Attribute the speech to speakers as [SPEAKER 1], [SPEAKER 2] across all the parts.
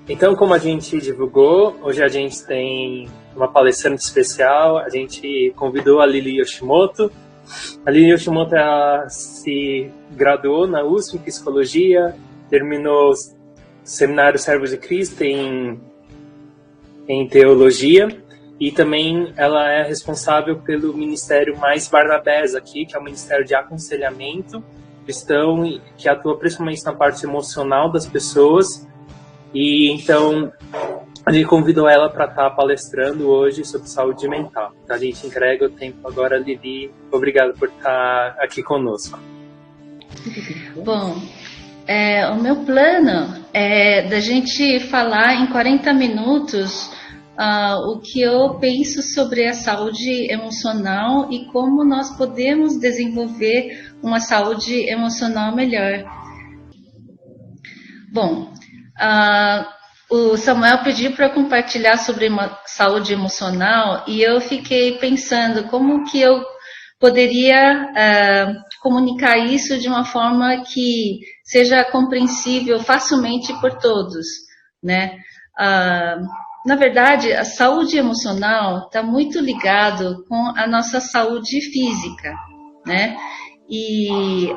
[SPEAKER 1] Então, como a gente divulgou, hoje a gente tem uma palestrante especial, a gente convidou a Lili Yoshimoto. A Lili Yoshimoto ela se graduou na USP em Psicologia, terminou o Seminário Servo de Cristo em Teologia, e também ela é responsável pelo Ministério Mais Barnabés aqui, que é o Ministério de Aconselhamento Cristão, que atua principalmente na parte emocional das pessoas. E então a gente convidou ela para estar palestrando hoje sobre saúde mental. Então a gente entrega o tempo agora, Lili. Obrigado por estar aqui conosco.
[SPEAKER 2] Bom, o meu plano é da gente falar em 40 minutos o que eu penso sobre a saúde emocional e como nós podemos desenvolver uma saúde emocional melhor. Bom, o Samuel pediu para eu compartilhar sobre saúde emocional e eu fiquei pensando como que eu poderia comunicar isso de uma forma que seja compreensível facilmente por todos, né? Na verdade, a saúde emocional está muito ligado com a nossa saúde física, né? E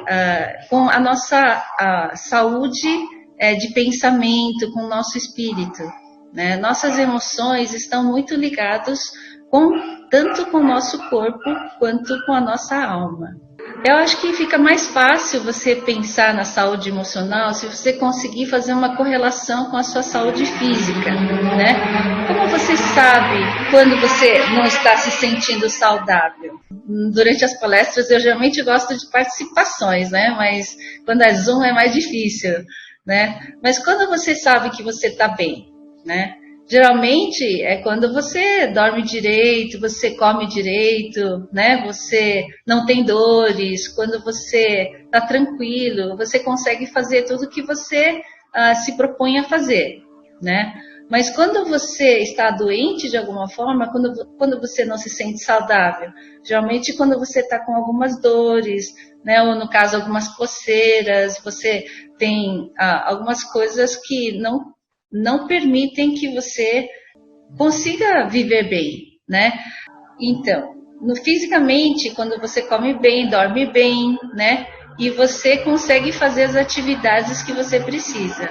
[SPEAKER 2] com a nossa saúde de pensamento, com o nosso espírito, né? Nossas emoções estão muito ligadas tanto com o nosso corpo quanto com a nossa alma. Eu acho que fica mais fácil você pensar na saúde emocional se você conseguir fazer uma correlação com a sua saúde física, né? Como você sabe quando você não está se sentindo saudável? Durante as palestras eu geralmente gosto de participações, né? Mas quando é Zoom é mais difícil, né? Mas quando você sabe que você está bem, né? Geralmente é quando você dorme direito, você come direito, né? Você não tem dores, quando você está tranquilo, você consegue fazer tudo que você se propõe a fazer, né? Mas quando você está doente de alguma forma, quando você não se sente saudável, geralmente quando você está com algumas dores, né? Ou no caso algumas coceiras, você tem algumas coisas que não permitem que você consiga viver bem, né? Então, fisicamente, quando você come bem, dorme bem, né? E você consegue fazer as atividades que você precisa.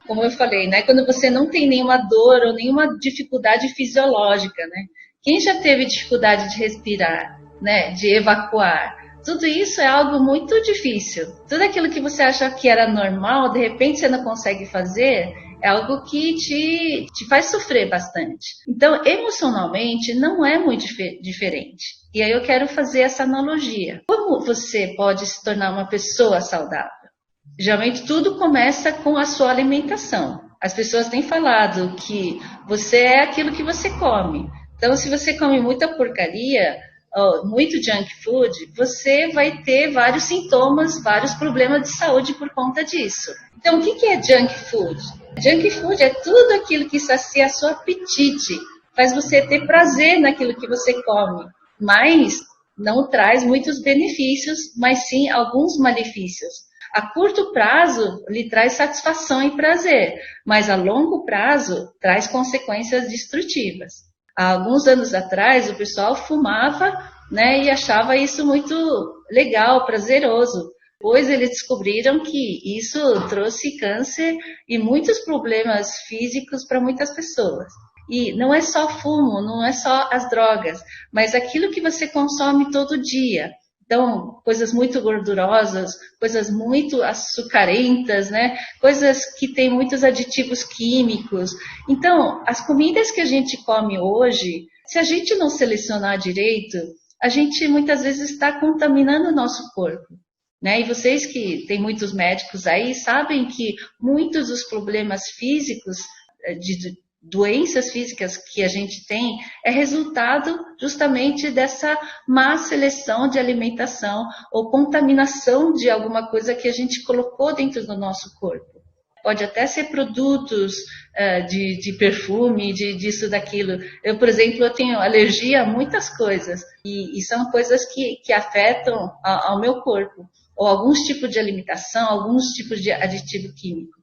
[SPEAKER 2] Como eu falei, né? Quando você não tem nenhuma dor ou nenhuma dificuldade fisiológica, né? Quem já teve dificuldade de respirar, né? De evacuar? Tudo isso é algo muito difícil. Tudo aquilo que você acha que era normal, de repente você não consegue fazer, é algo que te faz sofrer bastante. Então, emocionalmente, não é muito diferente. E aí eu quero fazer essa analogia. Como você pode se tornar uma pessoa saudável? Geralmente tudo começa com a sua alimentação. As pessoas têm falado que você é aquilo que você come. Então, se você come muita porcaria, muito junk food, você vai ter vários sintomas, vários problemas de saúde por conta disso. Então, o que é junk food? Junk food é tudo aquilo que sacia seu apetite, faz você ter prazer naquilo que você come, mas não traz muitos benefícios, mas sim alguns malefícios. A curto prazo, lhe traz satisfação e prazer, mas a longo prazo, traz consequências destrutivas. Há alguns anos atrás, o pessoal fumava, né, e achava isso muito legal, prazeroso. Depois eles descobriram que isso trouxe câncer e muitos problemas físicos para muitas pessoas. E não é só fumo, não é só as drogas, mas aquilo que você consome todo dia. Então, coisas muito gordurosas, coisas muito açucarentas, né? Coisas que têm muitos aditivos químicos. Então, as comidas que a gente come hoje, se a gente não selecionar direito, a gente muitas vezes está contaminando o nosso corpo, né? E vocês que têm muitos médicos aí sabem que muitos dos problemas físicos de doenças físicas que a gente tem é resultado justamente dessa má seleção de alimentação ou contaminação de alguma coisa que a gente colocou dentro do nosso corpo. Pode até ser produtos de perfume, disso, daquilo. Eu, por exemplo, eu tenho alergia a muitas coisas e são coisas que afetam ao meu corpo, ou alguns tipos de alimentação, alguns tipos de aditivo químico.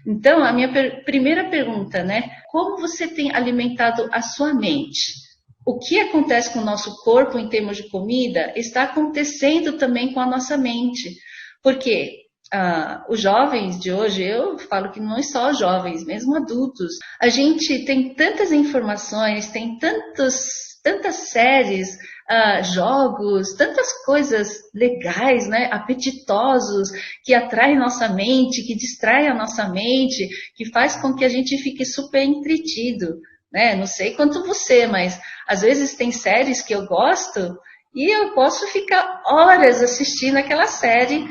[SPEAKER 2] Então, a minha primeira pergunta, né? Como você tem alimentado a sua mente? O que acontece com o nosso corpo em termos de comida está acontecendo também com a nossa mente. Porque os jovens de hoje, eu falo que não é só jovens, mesmo adultos, a gente tem tantas informações, tem tantas séries, jogos, tantas coisas legais, né, apetitosos, que atraem nossa mente, que distraem a nossa mente, que faz com que a gente fique super entretido, né? Não sei quanto você, mas às vezes tem séries que eu gosto e eu posso ficar horas assistindo aquela série,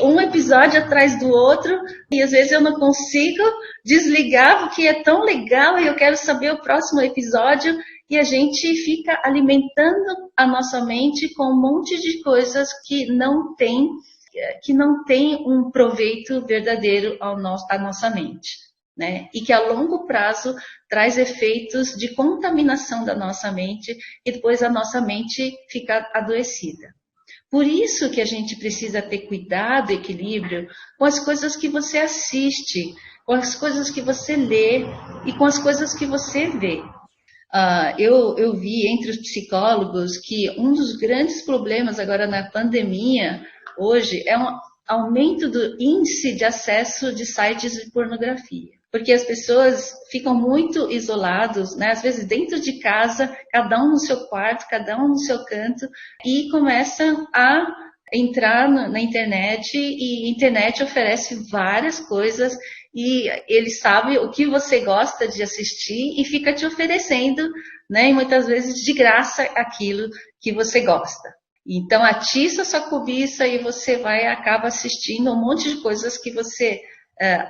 [SPEAKER 2] um episódio atrás do outro, e às vezes eu não consigo desligar porque é tão legal e eu quero saber o próximo episódio. E a gente fica alimentando a nossa mente com um monte de coisas que não tem um proveito verdadeiro à nossa mente, né? E que a longo prazo traz efeitos de contaminação da nossa mente e depois a nossa mente fica adoecida. Por isso que a gente precisa ter cuidado, equilíbrio com as coisas que você assiste, com as coisas que você lê e com as coisas que você vê. Eu vi entre os psicólogos que um dos grandes problemas agora na pandemia, hoje, é um aumento do índice de acesso de sites de pornografia. Porque as pessoas ficam muito isolados, né? Às vezes dentro de casa, cada um no seu quarto, cada um no seu canto, e começam a entrar na internet, e a internet oferece várias coisas, e ele sabe o que você gosta de assistir e fica te oferecendo, né, e muitas vezes de graça aquilo que você gosta. Então atiça sua cobiça e você acaba assistindo um monte de coisas que você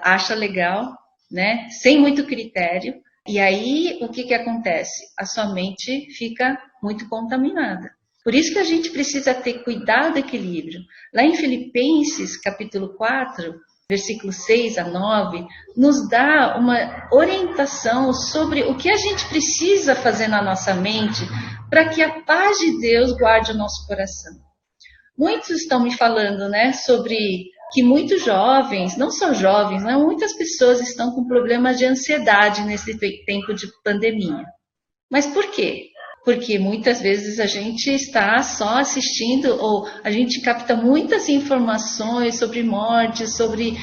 [SPEAKER 2] acha legal, né, sem muito critério. E aí o que acontece? A sua mente fica muito contaminada. Por isso que a gente precisa ter cuidado e equilíbrio. Lá em Filipenses, capítulo 4, versículos 6 a 9, nos dá uma orientação sobre o que a gente precisa fazer na nossa mente para que a paz de Deus guarde o nosso coração. Muitos estão me falando, né, sobre que muitos jovens, não só jovens, né, muitas pessoas estão com problemas de ansiedade nesse tempo de pandemia. Mas por quê? Porque muitas vezes a gente está só assistindo ou a gente capta muitas informações sobre mortes, sobre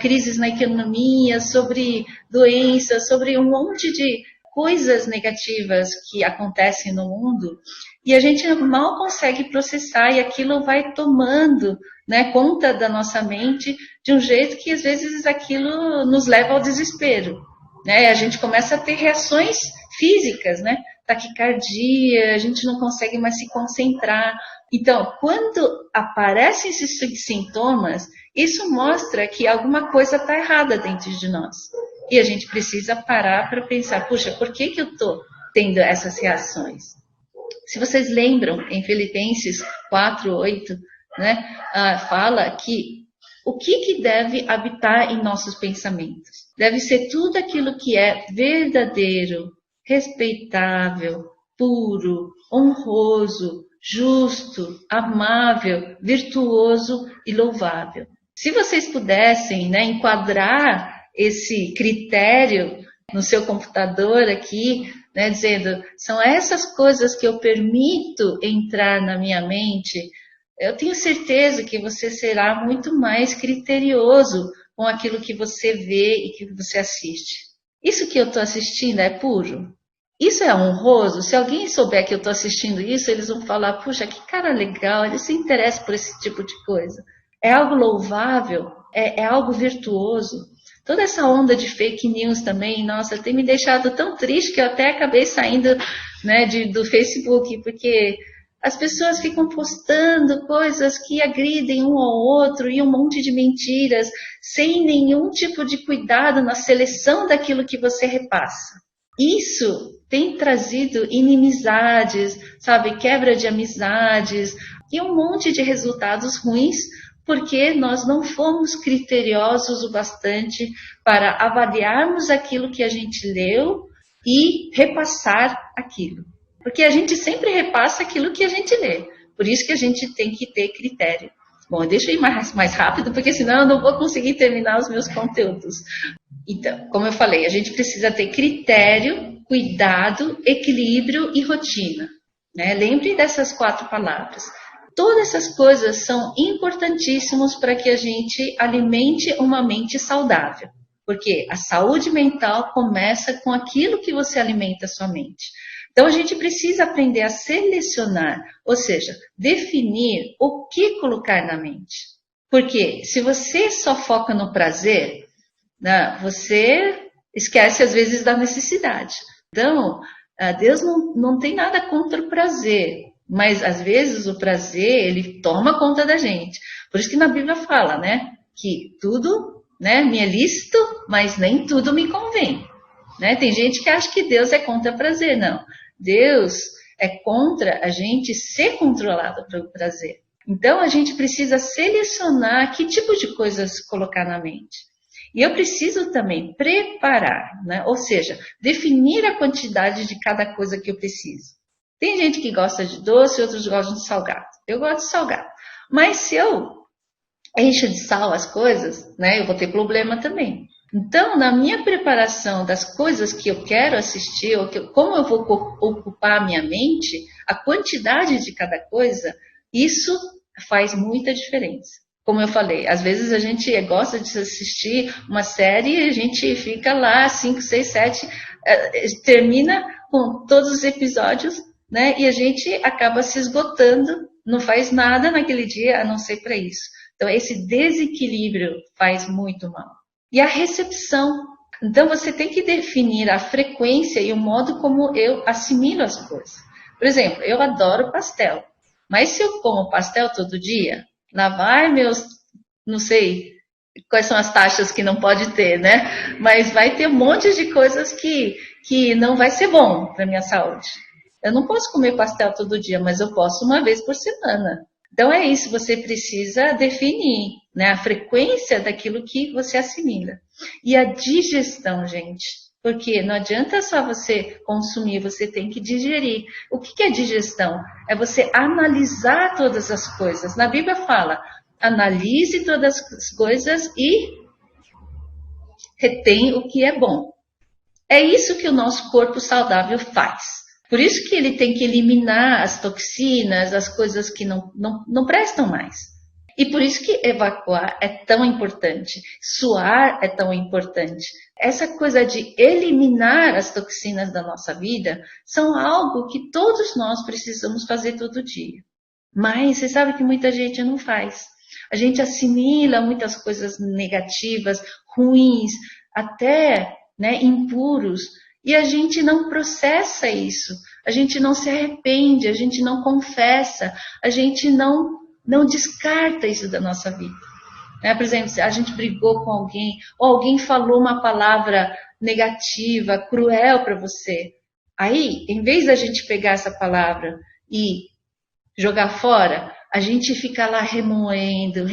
[SPEAKER 2] crises na economia, sobre doenças, sobre um monte de coisas negativas que acontecem no mundo e a gente mal consegue processar e aquilo vai tomando, né, conta da nossa mente de um jeito que às vezes aquilo nos leva ao desespero, né? A gente começa a ter reações físicas, né? Taquicardia, a gente não consegue mais se concentrar. Então, quando aparecem esses sintomas, isso mostra que alguma coisa está errada dentro de nós. E a gente precisa parar para pensar, puxa, por que eu estou tendo essas reações? Se vocês lembram, em Filipenses 4:8, né, fala que o que deve habitar em nossos pensamentos? Deve ser tudo aquilo que é verdadeiro, respeitável, puro, honroso, justo, amável, virtuoso e louvável. Se vocês pudessem, né, enquadrar esse critério no seu computador aqui, né, dizendo, são essas coisas que eu permito entrar na minha mente, eu tenho certeza que você será muito mais criterioso com aquilo que você vê e que você assiste. Isso que eu estou assistindo é puro? Isso é honroso? Se alguém souber que eu estou assistindo isso, eles vão falar, puxa, que cara legal, ele se interessa por esse tipo de coisa. É algo louvável? É algo virtuoso? Toda essa onda de fake news também, nossa, tem me deixado tão triste que eu até acabei saindo, né, do Facebook, porque as pessoas ficam postando coisas que agridem um ao outro e um monte de mentiras, sem nenhum tipo de cuidado na seleção daquilo que você repassa. Isso tem trazido inimizades, sabe, quebra de amizades e um monte de resultados ruins, porque nós não fomos criteriosos o bastante para avaliarmos aquilo que a gente leu e repassar aquilo. Porque a gente sempre repassa aquilo que a gente lê. Por isso que a gente tem que ter critério. Bom, deixa eu ir mais rápido, porque senão eu não vou conseguir terminar os meus conteúdos. Então, como eu falei, a gente precisa ter critério, cuidado, equilíbrio e rotina, né? Lembre dessas 4 palavras. Todas essas coisas são importantíssimas para que a gente alimente uma mente saudável. Porque a saúde mental começa com aquilo que você alimenta a sua mente. Então, a gente precisa aprender a selecionar, ou seja, definir o que colocar na mente. Porque se você só foca no prazer, né, você esquece às vezes da necessidade. Então, Deus não tem nada contra o prazer, mas às vezes o prazer, ele toma conta da gente. Por isso que na Bíblia fala, né, que tudo, né, me é lícito, mas nem tudo me convém. Né? Tem gente que acha que Deus é contra o prazer. Não, Deus é contra a gente ser controlado pelo prazer. Então, a gente precisa selecionar que tipo de coisas colocar na mente. E eu preciso também preparar, né? Ou seja, definir a quantidade de cada coisa que eu preciso. Tem gente que gosta de doce, outros gostam de salgado. Eu gosto de salgado. Mas se eu encho de sal as coisas, né, eu vou ter problema também. Então, na minha preparação das coisas que eu quero assistir, ou como eu vou ocupar a minha mente, a quantidade de cada coisa, isso faz muita diferença. Como eu falei, às vezes a gente gosta de assistir uma série e a gente fica lá 5, 6, 7, termina com todos os episódios, né? E a gente acaba se esgotando, não faz nada naquele dia a não ser para isso. Então, esse desequilíbrio faz muito mal. E a recepção. Então, você tem que definir a frequência e o modo como eu assimilo as coisas. Por exemplo, eu adoro pastel. Mas se eu como pastel todo dia, lá vai meus, não sei quais são as taxas que não pode ter, né? Mas vai ter um monte de coisas que não vai ser bom para a minha saúde. Eu não posso comer pastel todo dia, mas eu posso uma vez por semana. Então é isso, você precisa definir, né, a frequência daquilo que você assimila. E a digestão, gente. Porque não adianta só você consumir, você tem que digerir. O que é digestão? É você analisar todas as coisas. Na Bíblia fala, analise todas as coisas e retém o que é bom. É isso que o nosso corpo saudável faz. Por isso que ele tem que eliminar as toxinas, as coisas que não prestam mais. E por isso que evacuar é tão importante, suar é tão importante. Essa coisa de eliminar as toxinas da nossa vida são algo que todos nós precisamos fazer todo dia. Mas você sabe que muita gente não faz. A gente assimila muitas coisas negativas, ruins, até, né, impuros, e a gente não processa isso. A gente não se arrepende, a gente não confessa, a gente não descarta isso da nossa vida. Por exemplo, se a gente brigou com alguém, ou alguém falou uma palavra negativa, cruel para você. Aí, em vez da gente pegar essa palavra e jogar fora, a gente fica lá remoendo.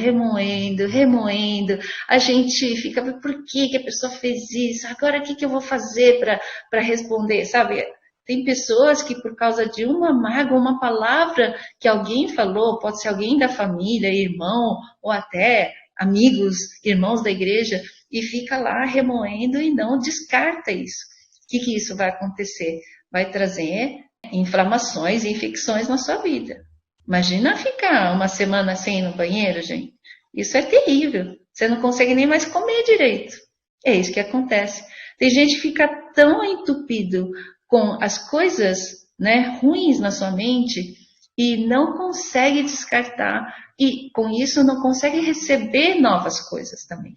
[SPEAKER 2] A gente fica, por que a pessoa fez isso? Agora o que eu vou fazer para responder, sabe? Tem pessoas que por causa de uma mágoa, uma palavra que alguém falou, pode ser alguém da família, irmão, ou até amigos, irmãos da igreja, e fica lá remoendo e não descarta isso. O que isso vai acontecer? Vai trazer inflamações e infecções na sua vida. Imagina ficar uma semana sem ir no banheiro, gente. Isso é terrível. Você não consegue nem mais comer direito. É isso que acontece. Tem gente que fica tão entupido com as coisas, né, ruins na sua mente e não consegue descartar e com isso não consegue receber novas coisas também.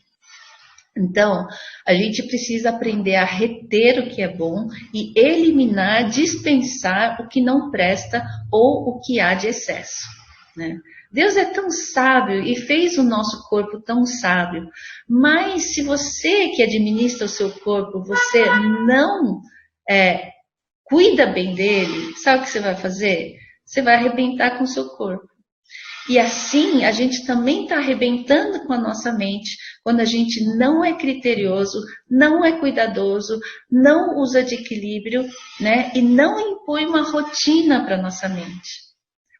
[SPEAKER 2] Então, a gente precisa aprender a reter o que é bom e eliminar, dispensar o que não presta ou o que há de excesso, né? Deus é tão sábio e fez o nosso corpo tão sábio, mas se você que administra o seu corpo, você não cuida bem dele, sabe o que você vai fazer? Você vai arrebentar com o seu corpo. E assim, a gente também está arrebentando com a nossa mente, quando a gente não é criterioso, não é cuidadoso, não usa de equilíbrio, né? E não impõe uma rotina para a nossa mente.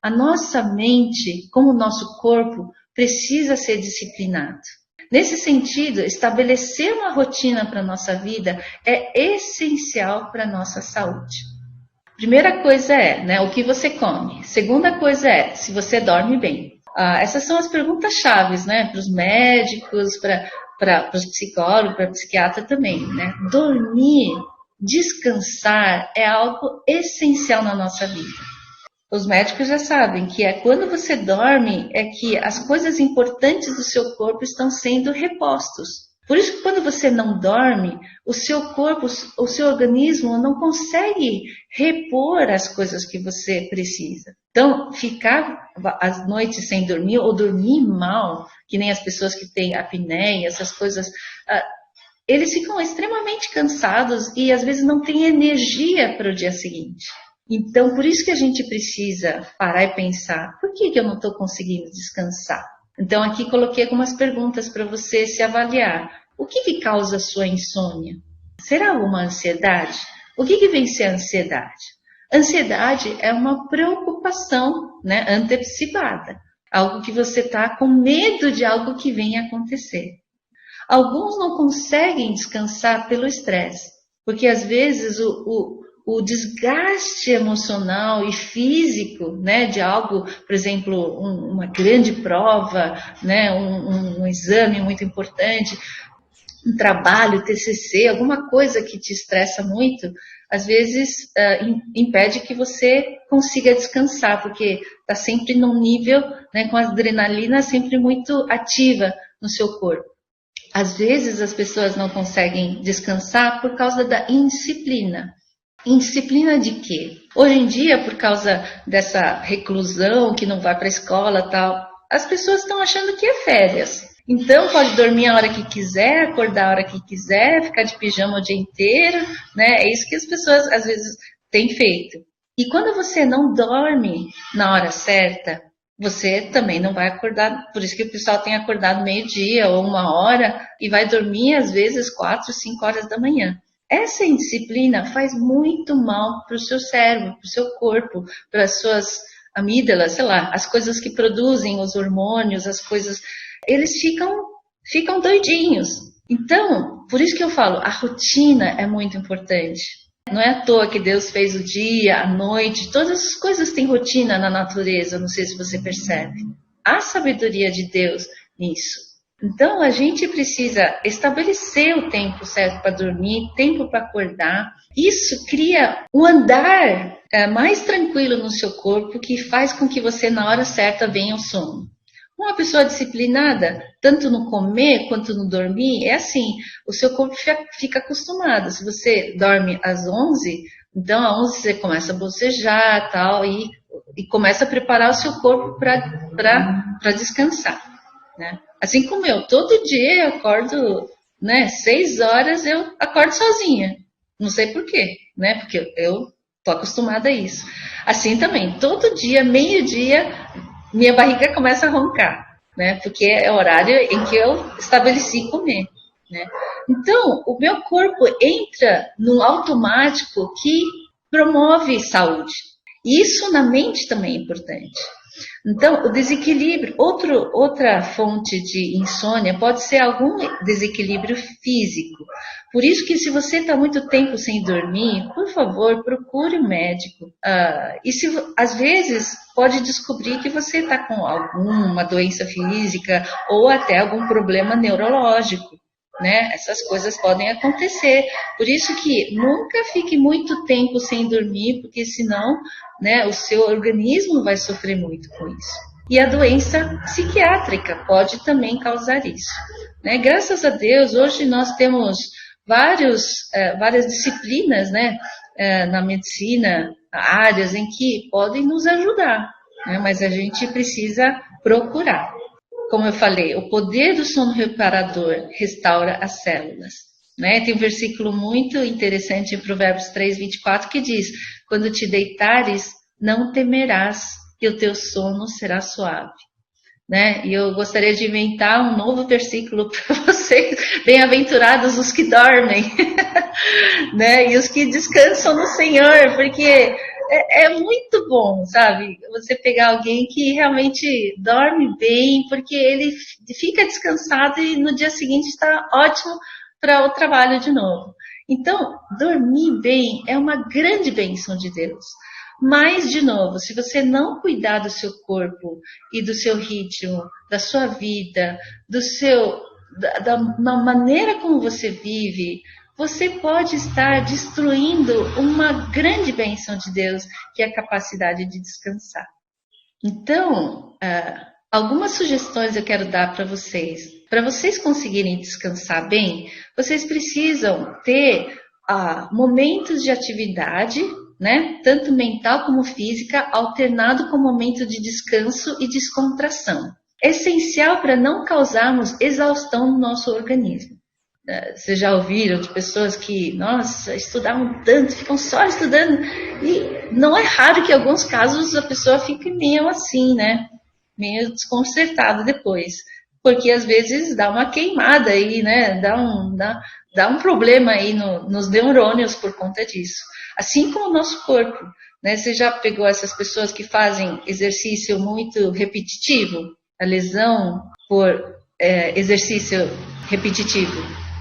[SPEAKER 2] A nossa mente, como o nosso corpo, precisa ser disciplinado. Nesse sentido, estabelecer uma rotina para a nossa vida é essencial para a nossa saúde. Primeira coisa é, né, o que você come. Segunda coisa é, se você dorme bem. Essas são as perguntas-chave, né, para os médicos, para os psicólogos, para psiquiatra também, né? Dormir, descansar é algo essencial na nossa vida. Os médicos já sabem que é quando você dorme é que as coisas importantes do seu corpo estão sendo repostos. Por isso que quando você não dorme, o seu corpo, o seu organismo não consegue repor as coisas que você precisa. Então, ficar as noites sem dormir ou dormir mal, que nem as pessoas que têm apneia, essas coisas, eles ficam extremamente cansados e às vezes não têm energia para o dia seguinte. Então, por isso que a gente precisa parar e pensar, por que eu não estou conseguindo descansar? Então, aqui coloquei algumas perguntas para você se avaliar. O que causa a sua insônia? Será uma ansiedade? O que vem ser a ansiedade? Ansiedade é uma preocupação, né, antecipada. Algo que você está com medo de algo que venha acontecer. Alguns não conseguem descansar pelo estresse, porque às vezes o desgaste emocional e físico, né, de algo, por exemplo, uma grande prova, né, um exame muito importante, um trabalho, TCC, alguma coisa que te estressa muito, às vezes impede que você consiga descansar, porque está sempre num nível, né, com a adrenalina sempre muito ativa no seu corpo. Às vezes as pessoas não conseguem descansar por causa da indisciplina. Indisciplina de quê? Hoje em dia, por causa dessa reclusão, que não vai para a escola e tal, as pessoas estão achando que é férias. Então, pode dormir a hora que quiser, acordar a hora que quiser, ficar de pijama o dia inteiro, né? É isso que as pessoas, às vezes, têm feito. E quando você não dorme na hora certa, você também não vai acordar. Por isso que o pessoal tem acordado meio-dia ou 1 hora e vai dormir, às vezes, 4, 5 horas da manhã. Essa indisciplina faz muito mal para o seu cérebro, para o seu corpo, para as suas amígdalas, sei lá, as coisas que produzem os hormônios, as coisas, eles ficam doidinhos. Então, por isso que eu falo, a rotina é muito importante. Não é à toa que Deus fez o dia, a noite, todas as coisas têm rotina na natureza, não sei se você percebe. Há sabedoria de Deus nisso. Então, a gente precisa estabelecer o tempo certo para dormir, tempo para acordar. Isso cria um andar mais tranquilo no seu corpo, que faz com que você, na hora certa, venha o sono. Uma pessoa disciplinada, tanto no comer quanto no dormir, é assim, o seu corpo fica acostumado. Se você dorme às 11, então às 11 você começa a bocejar tal, e começa a preparar o seu corpo para descansar, né? Assim como eu, todo dia eu acordo, né, 6 horas eu acordo sozinha. Não sei por quê, né? Porque eu tô acostumada a isso. Assim também, todo dia, meio-dia, minha barriga começa a roncar, né? Porque é o horário em que eu estabeleci comer, né? Então, o meu corpo entra no automático que promove saúde. Isso na mente também é importante. Então, o desequilíbrio, outra fonte de insônia pode ser algum desequilíbrio físico. Por isso que se você está muito tempo sem dormir, por favor, procure um médico. E se às vezes pode descobrir que você está com alguma doença física ou até algum problema neurológico, né? Essas coisas podem acontecer. Por isso que nunca fique muito tempo sem dormir, porque senão, né, o seu organismo vai sofrer muito com isso. E a doença psiquiátrica pode também causar isso, né? Graças a Deus, hoje nós temos várias disciplinas, né, na medicina, áreas em que podem nos ajudar, né? Mas a gente precisa procurar. Como eu falei, o poder do sono reparador restaura as células, né? Tem um versículo muito interessante em Provérbios 3:24 que diz: quando te deitares, não temerás, e o teu sono será suave, né? E eu gostaria de inventar um novo versículo para vocês: bem-aventurados os que dormem, né? E os que descansam no Senhor, porque é muito bom, sabe? Você pegar alguém que realmente dorme bem, porque ele fica descansado e no dia seguinte está ótimo para o trabalho de novo. Então, dormir bem é uma grande bênção de Deus. Mas, de novo, se você não cuidar do seu corpo e do seu ritmo, da sua vida, da maneira como você vive, você pode estar destruindo uma grande bênção de Deus, que é a capacidade de descansar. Então, algumas sugestões eu quero dar para vocês. Para vocês conseguirem descansar bem, vocês precisam ter momentos de atividade, né, tanto mental como física, alternado com momento de descanso e descontração. É essencial para não causarmos exaustão no nosso organismo. Vocês já ouviram de pessoas que, nossa, estudavam tanto, ficam só estudando, e não é raro que em alguns casos a pessoa fique meio assim, né, meio desconcertada depois, porque às vezes dá uma queimada aí, né, dá um problema aí nos neurônios por conta disso. Assim como o nosso corpo, né? Você já pegou essas pessoas que fazem exercício muito repetitivo? A lesão por exercício repetitivo.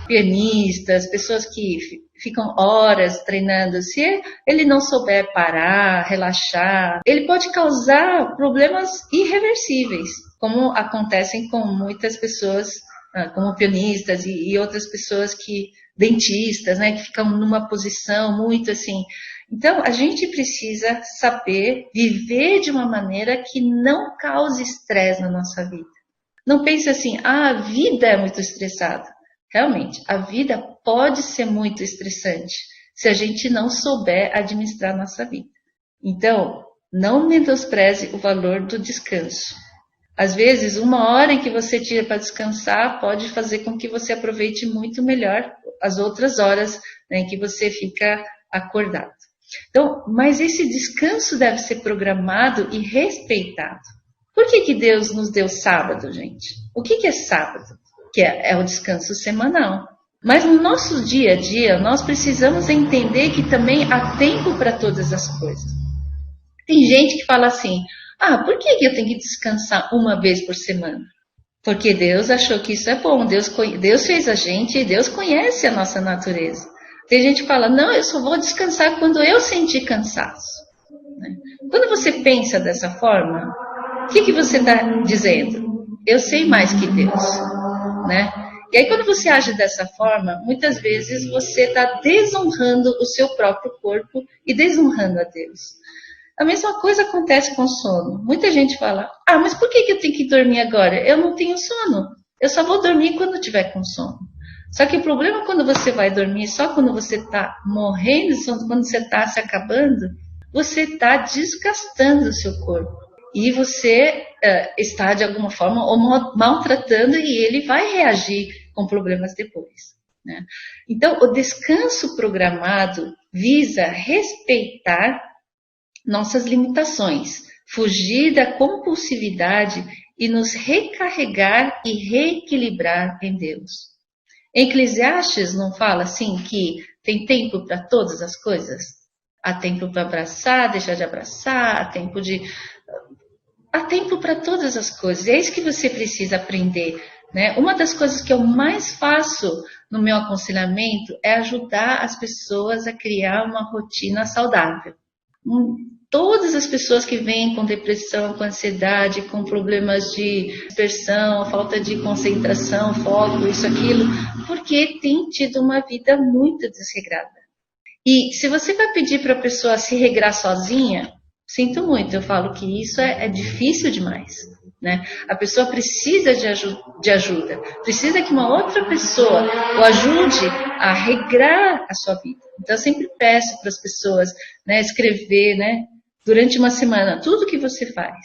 [SPEAKER 2] Pianistas, pessoas que ficam horas treinando. Se ele não souber parar, relaxar, ele pode causar problemas irreversíveis, como acontecem com muitas pessoas, como pianistas e outras pessoas dentistas, né, que ficam numa posição muito assim. Então, a gente precisa saber viver de uma maneira que não cause estresse na nossa vida. Não pense assim, a vida é muito estressada. Realmente, a vida pode ser muito estressante se a gente não souber administrar a nossa vida. Então, não menospreze o valor do descanso. Às vezes, 1 hora em que você tira para descansar pode fazer com que você aproveite muito melhor as outras horas, né, em que você fica acordado. Então, mas esse descanso deve ser programado e respeitado. Por que Deus nos deu sábado, gente? O que é sábado? Que é o descanso semanal. Mas no nosso dia a dia, nós precisamos entender que também há tempo para todas as coisas. Tem gente que fala assim, por que eu tenho que descansar 1 vez por semana? Porque Deus achou que isso é bom, Deus fez a gente e Deus conhece a nossa natureza. Tem gente que fala, não, eu só vou descansar quando eu sentir cansaço. Quando você pensa dessa forma, o que você está dizendo? Eu sei mais que Deus, né? E aí quando você age dessa forma, muitas vezes você está desonrando o seu próprio corpo e desonrando a Deus. A mesma coisa acontece com o sono. Muita gente fala, mas por que eu tenho que dormir agora? Eu não tenho sono. Eu só vou dormir quando tiver com sono. Só que o problema é quando você vai dormir só quando você está morrendo, quando você está se acabando, você está desgastando o seu corpo. E você está, de alguma forma, maltratando e ele vai reagir com problemas depois, né? Então, o descanso programado visa respeitar nossas limitações, fugir da compulsividade e nos recarregar e reequilibrar em Deus. Eclesiastes não fala assim que tem tempo para todas as coisas? Há tempo para abraçar, deixar de abraçar, há tempo para todas as coisas. É isso que você precisa aprender, né? Uma das coisas que eu mais faço no meu aconselhamento é ajudar as pessoas a criar uma rotina saudável. Todas as pessoas que vêm com depressão, com ansiedade, com problemas de dispersão, falta de concentração, foco, isso, aquilo, porque tem tido uma vida muito desregrada. E se você vai pedir para a pessoa se regrar sozinha, sinto muito, eu falo que isso é difícil demais, né? A pessoa precisa de ajuda, precisa que uma outra pessoa o ajude a regrar a sua vida. Então eu sempre peço para as pessoas, né, escrever, né, durante uma semana tudo que você faz.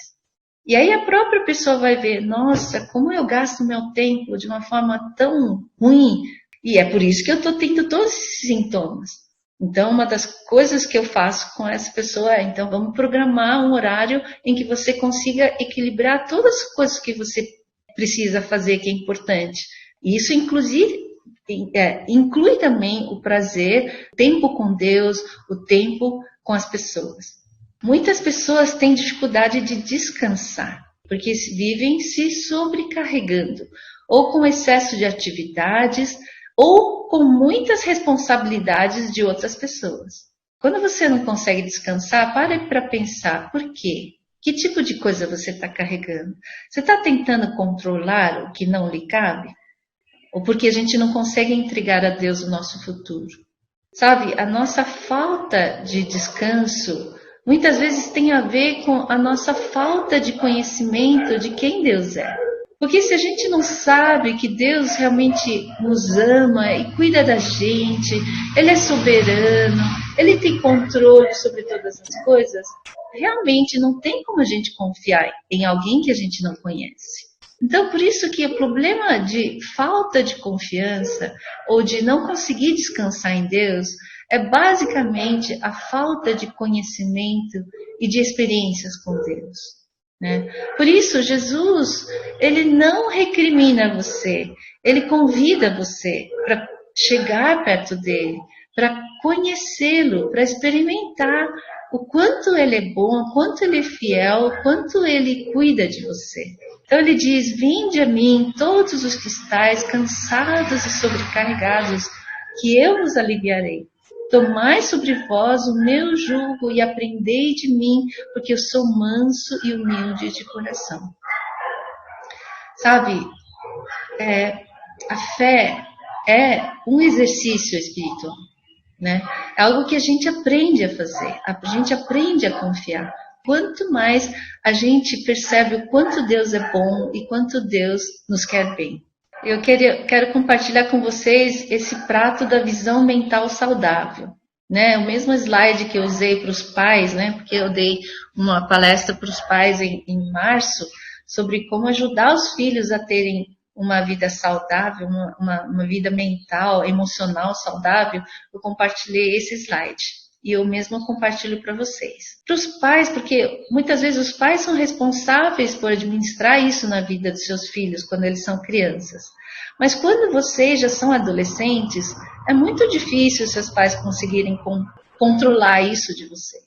[SPEAKER 2] E aí a própria pessoa vai ver, nossa, como eu gasto meu tempo de uma forma tão ruim. E é por isso que eu estou tendo todos esses sintomas. Então, uma das coisas que eu faço com essa pessoa é, então, vamos programar um horário em que você consiga equilibrar todas as coisas que você precisa fazer, que é importante. E isso, inclusive, inclui também o prazer, o tempo com Deus, o tempo com as pessoas. Muitas pessoas têm dificuldade de descansar, porque vivem se sobrecarregando, ou com excesso de atividades, ou com muitas responsabilidades de outras pessoas. Quando você não consegue descansar, pare para pensar, por quê? Que tipo de coisa você está carregando? Você está tentando controlar o que não lhe cabe? Ou porque a gente não consegue entregar a Deus o nosso futuro? Sabe, a nossa falta de descanso muitas vezes tem a ver com a nossa falta de conhecimento de quem Deus é. Porque se a gente não sabe que Deus realmente nos ama e cuida da gente, Ele é soberano, Ele tem controle sobre todas as coisas, realmente não tem como a gente confiar em alguém que a gente não conhece. Então, por isso que o problema de falta de confiança ou de não conseguir descansar em Deus é basicamente a falta de conhecimento e de experiências com Deus, né? Por isso, Jesus, ele não recrimina você, ele convida você para chegar perto dele, para conhecê-lo, para experimentar o quanto ele é bom, o quanto ele é fiel, o quanto ele cuida de você. Então ele diz, vinde a mim todos os que estáis cansados e sobrecarregados, que eu vos aliviarei. Tomai sobre vós o meu jugo e aprendei de mim, porque eu sou manso e humilde de coração. Sabe, a fé é um exercício espiritual, né? É algo que a gente aprende a fazer, a gente aprende a confiar. Quanto mais a gente percebe o quanto Deus é bom e quanto Deus nos quer bem. Eu quero compartilhar com vocês esse prato da visão mental saudável, né? O mesmo slide que eu usei para os pais, né? Porque eu dei uma palestra para os pais em março sobre como ajudar os filhos a terem uma vida saudável, uma vida mental, emocional saudável. Eu compartilhei esse slide. E eu mesma compartilho para vocês. Para os pais, porque muitas vezes os pais são responsáveis por administrar isso na vida dos seus filhos quando eles são crianças. Mas quando vocês já são adolescentes, é muito difícil seus pais conseguirem controlar isso de vocês.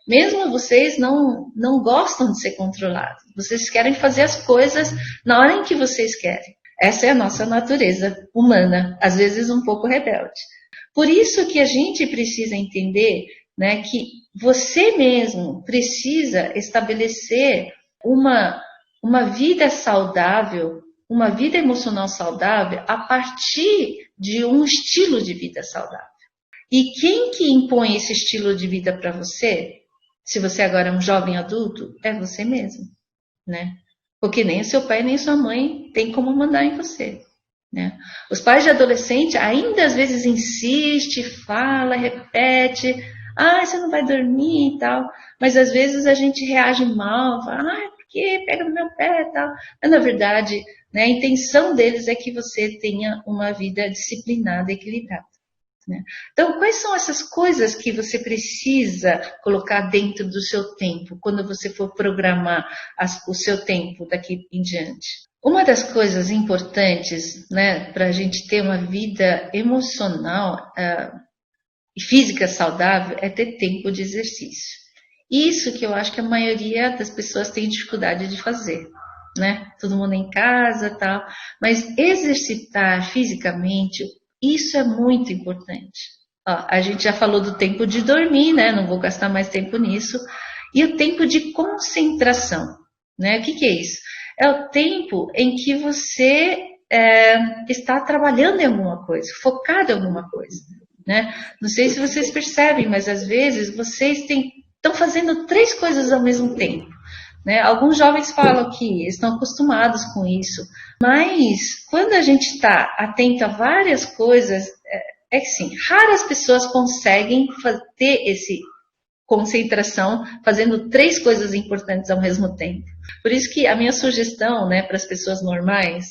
[SPEAKER 2] Mesmo vocês não gostam de ser controlados. Vocês querem fazer as coisas na hora em que vocês querem. Essa é a nossa natureza humana, às vezes um pouco rebelde. Por isso que a gente precisa entender, né, que você mesmo precisa estabelecer uma vida saudável, uma vida emocional saudável a partir de um estilo de vida saudável. E quem que impõe esse estilo de vida para você, se você agora é um jovem adulto, é você mesmo, né? Porque nem o seu pai nem sua mãe tem como mandar em você. Né? Os pais de adolescente ainda às vezes insiste, fala, repete, você não vai dormir e tal, mas às vezes a gente reage mal, fala, por que pega no meu pé e tal, mas na verdade, né, a intenção deles é que você tenha uma vida disciplinada e equilibrada. Né? Então, quais são essas coisas que você precisa colocar dentro do seu tempo, quando você for programar o seu tempo daqui em diante? Uma das coisas importantes, né, para a gente ter uma vida emocional e física saudável é ter tempo de exercício. Isso que eu acho que a maioria das pessoas tem dificuldade de fazer, né? Todo mundo em casa e tal, mas exercitar fisicamente, isso é muito importante. A gente já falou do tempo de dormir, né? Não vou gastar mais tempo nisso. E o tempo de concentração, né? O que é isso? É o tempo em que você está trabalhando em alguma coisa, focado em alguma coisa, né? Não sei se vocês percebem, mas às vezes vocês estão fazendo 3 coisas ao mesmo tempo, né? Alguns jovens falam que estão acostumados com isso, mas quando a gente está atento a várias coisas, é que sim, raras pessoas conseguem ter esse concentração fazendo 3 coisas importantes ao mesmo tempo. Por isso que a minha sugestão, né, para as pessoas normais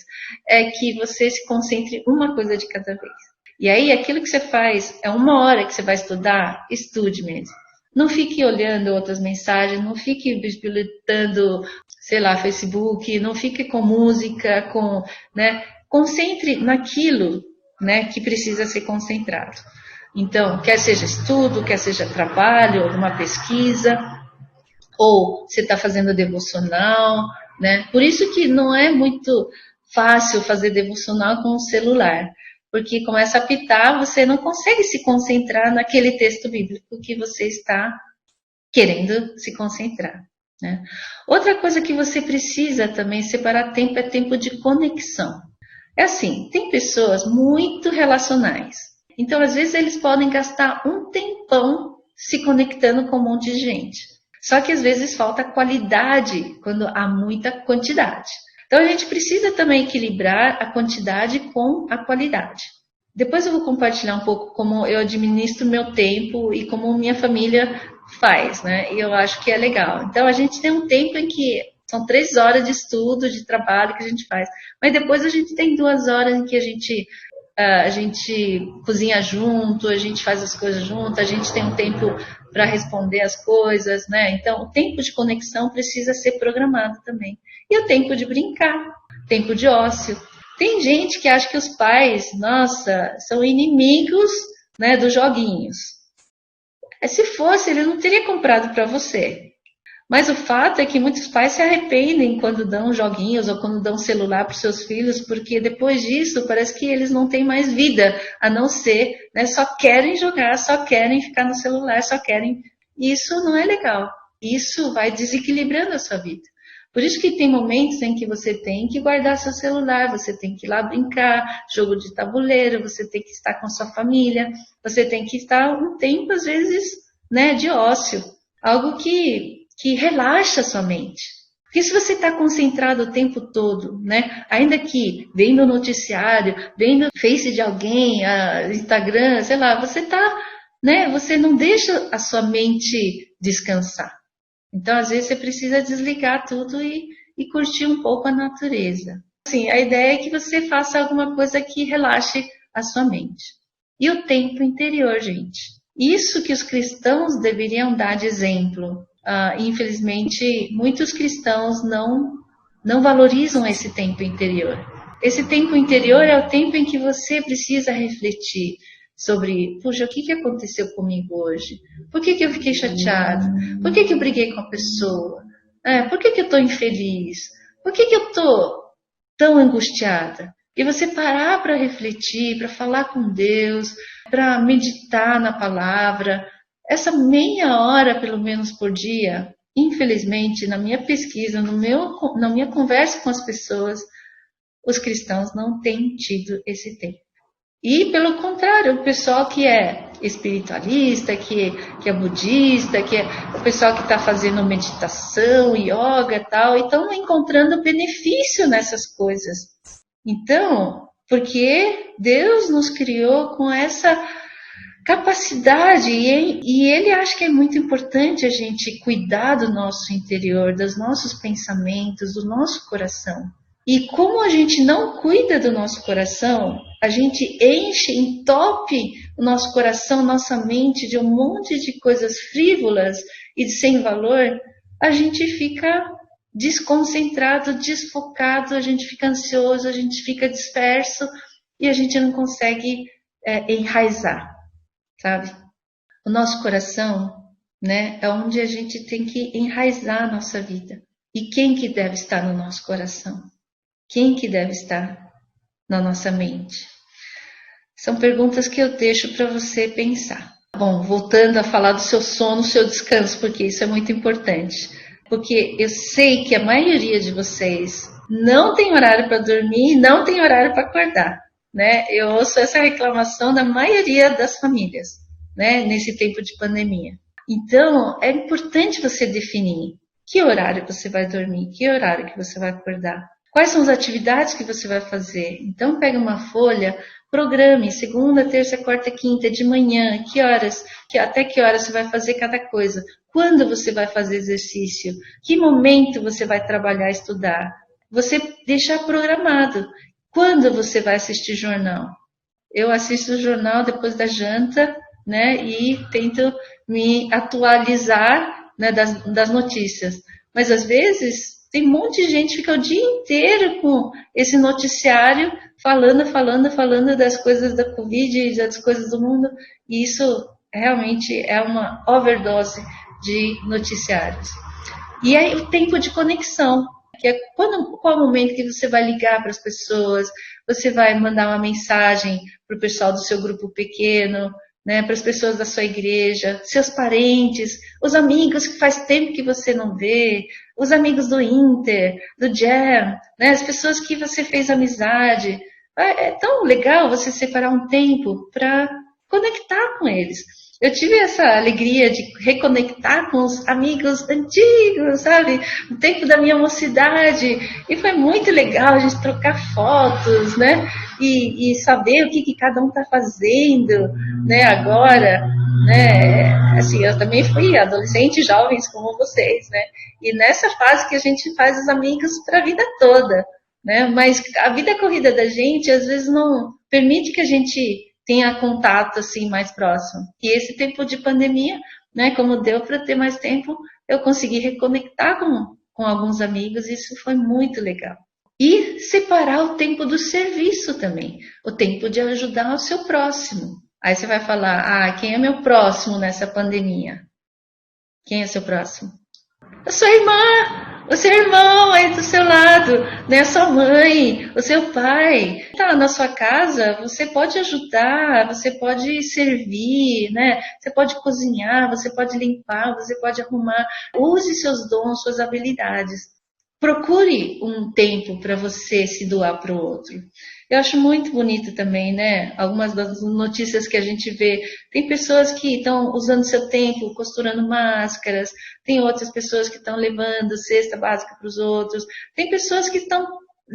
[SPEAKER 2] é que você se concentre uma coisa de cada vez. E aí aquilo que você faz é 1 hora que você vai estudar, estude mesmo. Não fique olhando outras mensagens, não fique bisbilhotando, sei lá, Facebook, não fique com música, né, concentre naquilo, né, que precisa ser concentrado. Então, quer seja estudo, quer seja trabalho, alguma pesquisa, ou você está fazendo devocional, né? Por isso que não é muito fácil fazer devocional com o celular, porque começa a apitar, você não consegue se concentrar naquele texto bíblico que você está querendo se concentrar, né? Outra coisa que você precisa também separar tempo é tempo de conexão. É assim, tem pessoas muito relacionais, então às vezes eles podem gastar um tempão se conectando com um monte de gente. Só que às vezes falta qualidade quando há muita quantidade. Então a gente precisa também equilibrar a quantidade com a qualidade. Depois eu vou compartilhar um pouco como eu administro meu tempo e como minha família faz, né? E eu acho que é legal. Então a gente tem um tempo em que são 3 horas de estudo, de trabalho que a gente faz. Mas depois a gente tem 2 horas em que a gente cozinha junto, a gente faz as coisas junto, a gente tem um tempo para responder as coisas, né? Então, o tempo de conexão precisa ser programado também. E o tempo de brincar, tempo de ócio. Tem gente que acha que os pais, nossa, são inimigos, né, dos joguinhos. Se fosse, ele não teria comprado para você. Mas o fato é que muitos pais se arrependem quando dão joguinhos ou quando dão celular para os seus filhos, porque depois disso parece que eles não têm mais vida, a não ser, né, só querem jogar, só querem ficar no celular, só querem. Isso não é legal. Isso vai desequilibrando a sua vida. Por isso que tem momentos em que você tem que guardar seu celular, você tem que ir lá brincar, jogo de tabuleiro, você tem que estar com sua família, você tem que estar um tempo, às vezes, né, de ócio. Algo que relaxa a sua mente. Porque se você está concentrado o tempo todo, né, ainda que vendo o noticiário, vendo o Face de alguém, Instagram, sei lá, você tá, né, você não deixa a sua mente descansar. Então, às vezes, você precisa desligar tudo e curtir um pouco a natureza. Assim, a ideia é que você faça alguma coisa que relaxe a sua mente. E o tempo interior, gente. Isso que os cristãos deveriam dar de exemplo. Infelizmente, muitos cristãos não valorizam esse tempo interior. Esse tempo interior é o tempo em que você precisa refletir sobre, puxa, o que aconteceu comigo hoje? Por que eu fiquei chateado? Por que eu briguei com a pessoa? Por que eu estou infeliz? Por que eu estou tão angustiada? E você parar para refletir, para falar com Deus, para meditar na palavra. Essa meia hora, pelo menos por dia, infelizmente, na minha pesquisa, na minha conversa com as pessoas, os cristãos não têm tido esse tempo. E, pelo contrário, o pessoal que é espiritualista, que é budista, que é o pessoal que está fazendo meditação, yoga e tal, e estão encontrando benefício nessas coisas. Então, porque Deus nos criou com essa capacidade e Ele acha que é muito importante a gente cuidar do nosso interior, dos nossos pensamentos, do nosso coração. E como a gente não cuida do nosso coração, a gente entope o nosso coração, nossa mente de um monte de coisas frívolas e de sem valor, a gente fica desconcentrado, desfocado, a gente fica ansioso, a gente fica disperso e a gente não consegue enraizar, sabe? O nosso coração, né, é onde a gente tem que enraizar a nossa vida. E quem que deve estar no nosso coração? Quem que deve estar na nossa mente? São perguntas que eu deixo para você pensar. Bom, voltando a falar do seu sono, do seu descanso, porque isso é muito importante. Porque eu sei que a maioria de vocês não tem horário para dormir e não tem horário para acordar, né? Eu ouço essa reclamação da maioria das famílias, né, nesse tempo de pandemia. Então, é importante você definir que horário você vai dormir, que horário que você vai acordar. Quais são as atividades que você vai fazer? Então, pega uma folha, programe segunda, terça, quarta, quinta, de manhã, que horas, até que horas você vai fazer cada coisa. Quando você vai fazer exercício? Que momento você vai trabalhar, estudar? Você deixar programado. Quando você vai assistir jornal? Eu assisto o jornal depois da janta, né, e tento me atualizar, né, das notícias. Mas, às vezes, tem um monte de gente que fica o dia inteiro com esse noticiário falando das coisas da Covid e das coisas do mundo. E isso realmente é uma overdose de noticiários. E aí o tempo de conexão, que é qual o momento que você vai ligar para as pessoas, você vai mandar uma mensagem para o pessoal do seu grupo pequeno, né, para as pessoas da sua igreja, seus parentes, os amigos que faz tempo que você não vê, os amigos do Inter, do Jam, né, as pessoas que você fez amizade. É tão legal você separar um tempo para conectar com eles. Eu tive essa alegria de reconectar com os amigos antigos, sabe? No tempo da minha mocidade. E foi muito legal a gente trocar fotos, né? E saber o que cada um está fazendo, né? Agora, né? Assim, eu também fui adolescente, jovens como vocês, né? E nessa fase que a gente faz os amigos para a vida toda, né? Mas a vida corrida da gente, às vezes, não permite que a gente tenha contato assim mais próximo. E esse tempo de pandemia, né, como deu para ter mais tempo, eu consegui reconectar com alguns amigos, e isso foi muito legal. E separar o tempo do serviço também, o tempo de ajudar o seu próximo. Aí você vai falar, quem é meu próximo nessa pandemia? Quem é seu próximo? A sua irmã, o seu irmão aí do seu lado, né? A sua mãe, o seu pai. Tá na sua casa, você pode ajudar, você pode servir, né? Você pode cozinhar, você pode limpar, você pode arrumar. Use seus dons, suas habilidades. Procure um tempo para você se doar para o outro. Eu acho muito bonito também, né? Algumas das notícias que a gente vê. Tem pessoas que estão usando seu tempo, costurando máscaras. Tem outras pessoas que estão levando cesta básica para os outros. Tem pessoas que estão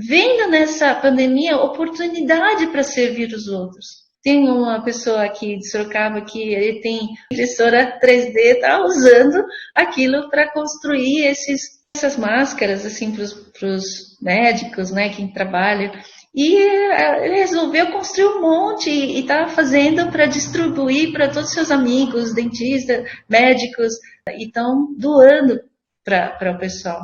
[SPEAKER 2] vendo nessa pandemia oportunidade para servir os outros. Tem uma pessoa aqui de Sorocaba que ele tem impressora 3D, está usando aquilo para construir essas máscaras assim para os médicos, né, quem trabalha. E ele resolveu construir um monte e está fazendo para distribuir para todos os seus amigos, dentistas, médicos, e estão doando para o pessoal.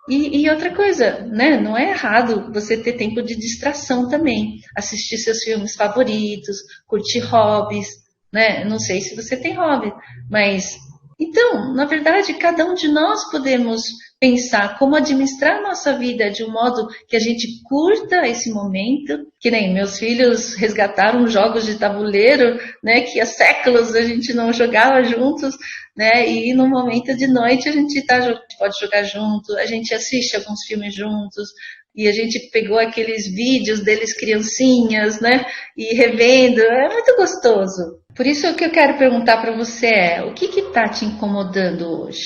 [SPEAKER 2] E outra coisa, né? Não é errado você ter tempo de distração também. Assistir seus filmes favoritos, curtir hobbies, né? Não sei se você tem hobby, mas... Então, na verdade, cada um de nós podemos pensar como administrar nossa vida de um modo que a gente curta esse momento, que nem meus filhos resgataram jogos de tabuleiro, né, que há séculos a gente não jogava juntos, né, e no momento de noite a gente pode jogar junto, a gente assiste alguns filmes juntos, e a gente pegou aqueles vídeos deles criancinhas, né, e revendo, é muito gostoso. Por isso o que eu quero perguntar para você é, o que está te incomodando hoje?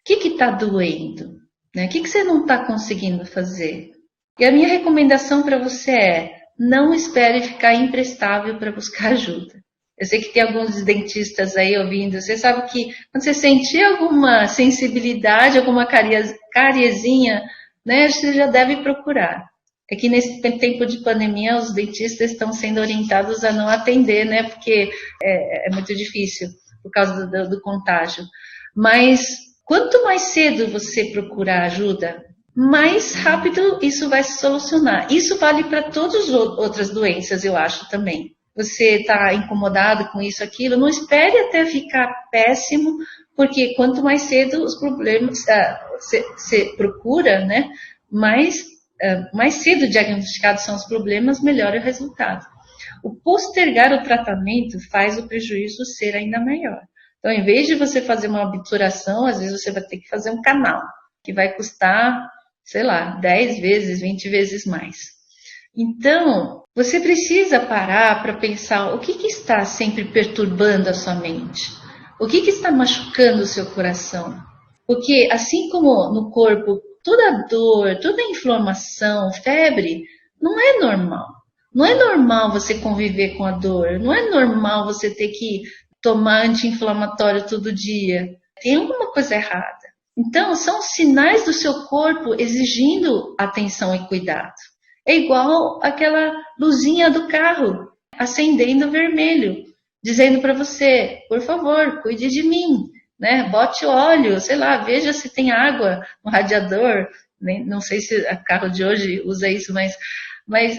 [SPEAKER 2] O que está doendo? Né? O que você não está conseguindo fazer? E a minha recomendação para você é, não espere ficar imprestável para buscar ajuda. Eu sei que tem alguns dentistas aí ouvindo, você sabe que quando você sentir alguma sensibilidade, alguma cariezinha, né, você já deve procurar. É que nesse tempo de pandemia os dentistas estão sendo orientados a não atender, né, porque é muito difícil por causa do contágio. Mas quanto mais cedo você procurar ajuda, mais rápido isso vai se solucionar. Isso vale para todas as outras doenças, eu acho também. Você está incomodado com isso, aquilo, não espere até ficar péssimo, porque quanto mais cedo os problemas você procura, né, mais cedo diagnosticados são os problemas, melhor é o resultado. O postergar o tratamento faz o prejuízo ser ainda maior. Então, em vez de você fazer uma obturação, às vezes você vai ter que fazer um canal, que vai custar, sei lá, 10 vezes, 20 vezes mais. Então, você precisa parar para pensar o que está sempre perturbando a sua mente. O que está machucando o seu coração? Porque, assim como no corpo, toda dor, toda inflamação, febre, não é normal. Não é normal você conviver com a dor. Não é normal você ter que tomar anti-inflamatório todo dia. Tem alguma coisa errada. Então, são sinais do seu corpo exigindo atenção e cuidado. É igual aquela luzinha do carro acendendo vermelho, dizendo para você, por favor, cuide de mim, né? Bote óleo, sei lá, veja se tem água no radiador. Não sei se o carro de hoje usa isso, mas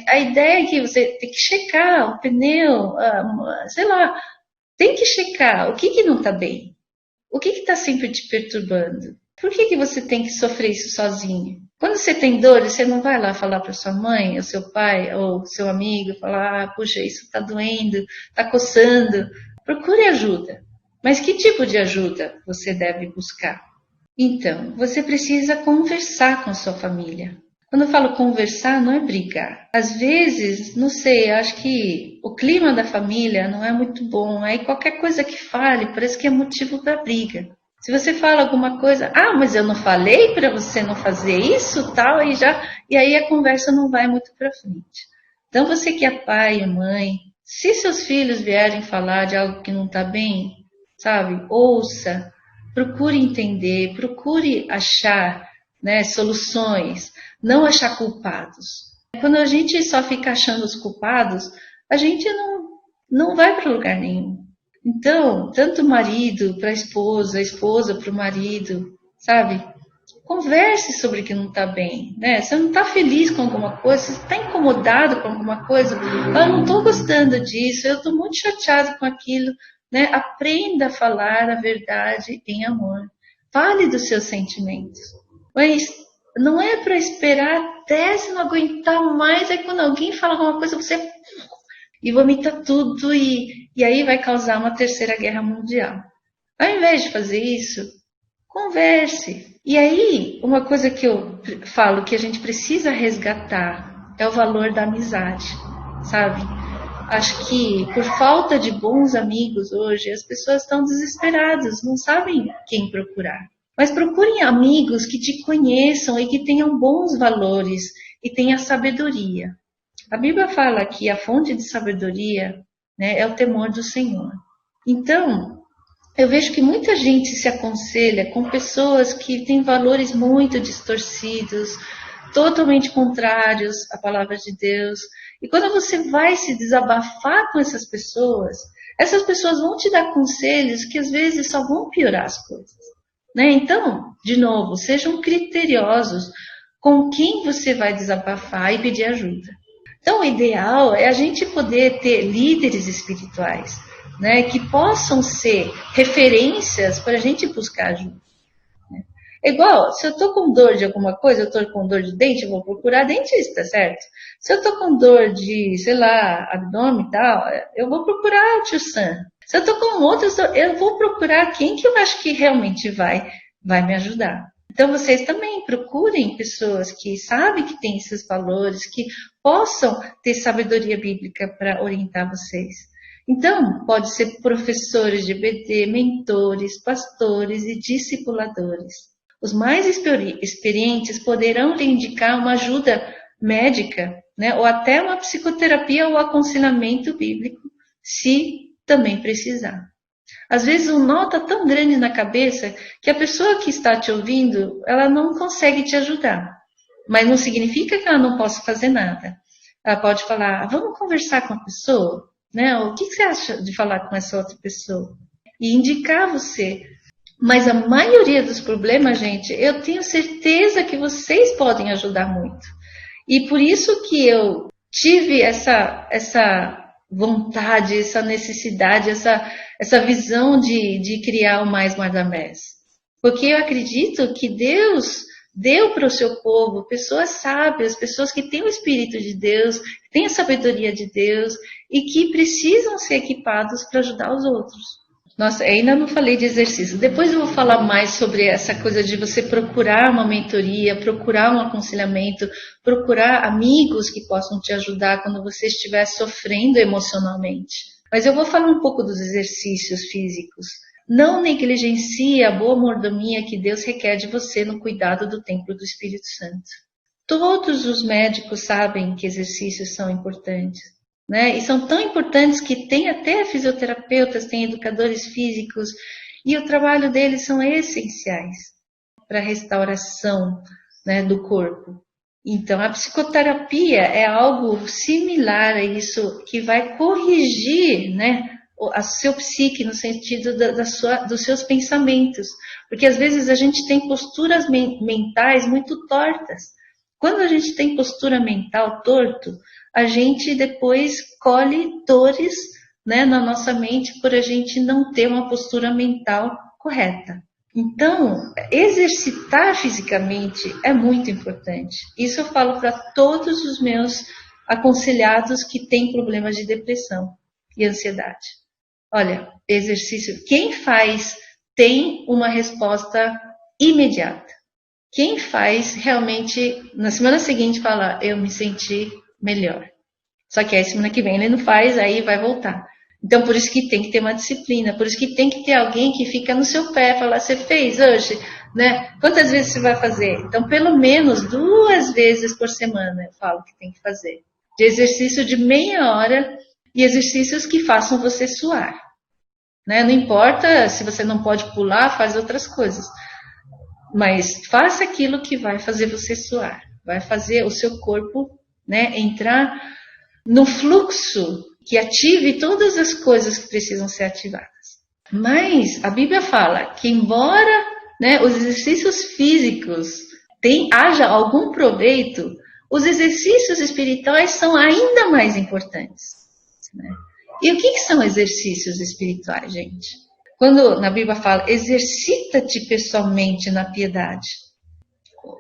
[SPEAKER 2] a ideia é que você tem que checar o pneu, sei lá, tem que checar o que não está bem. O que está sempre te perturbando? Por que você tem que sofrer isso sozinho? Quando você tem dor, você não vai lá falar para sua mãe, ou seu pai, ou seu amigo, falar, puxa, isso está doendo, está coçando. Procure ajuda. Mas que tipo de ajuda você deve buscar? Então, você precisa conversar com a sua família. Quando eu falo conversar, não é brigar. Às vezes, não sei, acho que o clima da família não é muito bom. Aí qualquer coisa que fale parece que é motivo para briga. Se você fala alguma coisa, mas eu não falei para você não fazer isso, tal, e aí a conversa não vai muito para frente. Então, você que é pai e mãe, se seus filhos vierem falar de algo que não está bem, sabe, ouça, procure entender, procure achar, né, soluções, não achar culpados. Quando a gente só fica achando os culpados, a gente não vai para lugar nenhum. Então, tanto o marido para a esposa para o marido, sabe? Converse sobre o que não está bem, né? Você não está feliz com alguma coisa, você está incomodado com alguma coisa, eu não estou gostando disso, eu estou muito chateado com aquilo, né? Aprenda a falar a verdade em amor. Fale dos seus sentimentos. Mas não é para esperar até se não aguentar mais, aí quando alguém fala alguma coisa, você e vomita tudo e aí vai causar uma terceira guerra mundial. Ao invés de fazer isso, converse. E aí, uma coisa que eu falo que a gente precisa resgatar é o valor da amizade, sabe? Acho que por falta de bons amigos hoje, as pessoas estão desesperadas, não sabem quem procurar. Mas procurem amigos que te conheçam e que tenham bons valores e tenham sabedoria. A Bíblia fala que a fonte de sabedoria, né, é o temor do Senhor. Então, eu vejo que muita gente se aconselha com pessoas que têm valores muito distorcidos, totalmente contrários à palavra de Deus. E quando você vai se desabafar com essas pessoas vão te dar conselhos que às vezes só vão piorar as coisas. Né? Então, de novo, sejam criteriosos com quem você vai desabafar e pedir ajuda. Então, o ideal é a gente poder ter líderes espirituais, né, que possam ser referências para a gente buscar ajuda. Né? É igual, se eu estou com dor de alguma coisa, eu estou com dor de dente, eu vou procurar dentista, certo? Se eu estou com dor de, sei lá, abdômen e tal, eu vou procurar o tio Sam. Se eu estou com outras dor, eu vou procurar quem que eu acho que realmente vai me ajudar. Então, vocês também procurem pessoas que sabem que têm esses valores, que possam ter sabedoria bíblica para orientar vocês. Então, pode ser professores de EBD, mentores, pastores e discipuladores. Os mais experientes poderão lhe indicar uma ajuda médica, né, ou até uma psicoterapia ou aconselhamento bíblico, se também precisar. Às vezes um nó está tão grande na cabeça que a pessoa que está te ouvindo, ela não consegue te ajudar. Mas não significa que ela não possa fazer nada. Ela pode falar, vamos conversar com a pessoa? Né? O que você acha de falar com essa outra pessoa? E indicar você. Mas a maioria dos problemas, gente, eu tenho certeza que vocês podem ajudar muito. E por isso que eu tive essa vontade, essa necessidade, essa visão de criar o Mais Guardamés. Porque eu acredito que Deus deu para o seu povo pessoas sábias, pessoas que têm o Espírito de Deus, que têm a sabedoria de Deus e que precisam ser equipados para ajudar os outros. Nossa, ainda não falei de exercício. Depois eu vou falar mais sobre essa coisa de você procurar uma mentoria, procurar um aconselhamento, procurar amigos que possam te ajudar quando você estiver sofrendo emocionalmente. Mas eu vou falar um pouco dos exercícios físicos. Não negligencie a boa mordomia que Deus requer de você no cuidado do templo do Espírito Santo. Todos os médicos sabem que exercícios são importantes. Né? E são tão importantes que tem até fisioterapeutas, tem educadores físicos, e o trabalho deles são essenciais para a restauração, né, do corpo. Então, a psicoterapia é algo similar a isso, que vai corrigir, né, a seu psique no sentido dos seus pensamentos. Porque às vezes a gente tem posturas mentais muito tortas. Quando a gente tem postura mental torto, a gente depois colhe dores, né, na nossa mente por a gente não ter uma postura mental correta. Então, exercitar fisicamente é muito importante. Isso eu falo para todos os meus aconselhados que têm problemas de depressão e ansiedade. Olha, exercício, quem faz tem uma resposta imediata. Quem faz realmente, na semana seguinte, fala, eu me senti melhor. Só que aí semana que vem ele não faz, aí vai voltar. Então, por isso que tem que ter uma disciplina, por isso que tem que ter alguém que fica no seu pé, falar, você fez hoje, né? Quantas vezes você vai fazer? Então, pelo menos 2 vezes por semana, eu falo que tem que fazer. De exercício de meia hora e exercícios que façam você suar. Né? Não importa se você não pode pular, faz outras coisas. Mas faça aquilo que vai fazer você suar, vai fazer o seu corpo, né, entrar no fluxo que ative todas as coisas que precisam ser ativadas. Mas a Bíblia fala que embora, né, os exercícios físicos haja algum proveito, os exercícios espirituais são ainda mais importantes. Né? E o que são exercícios espirituais, gente? Quando na Bíblia fala, exercita-te pessoalmente na piedade.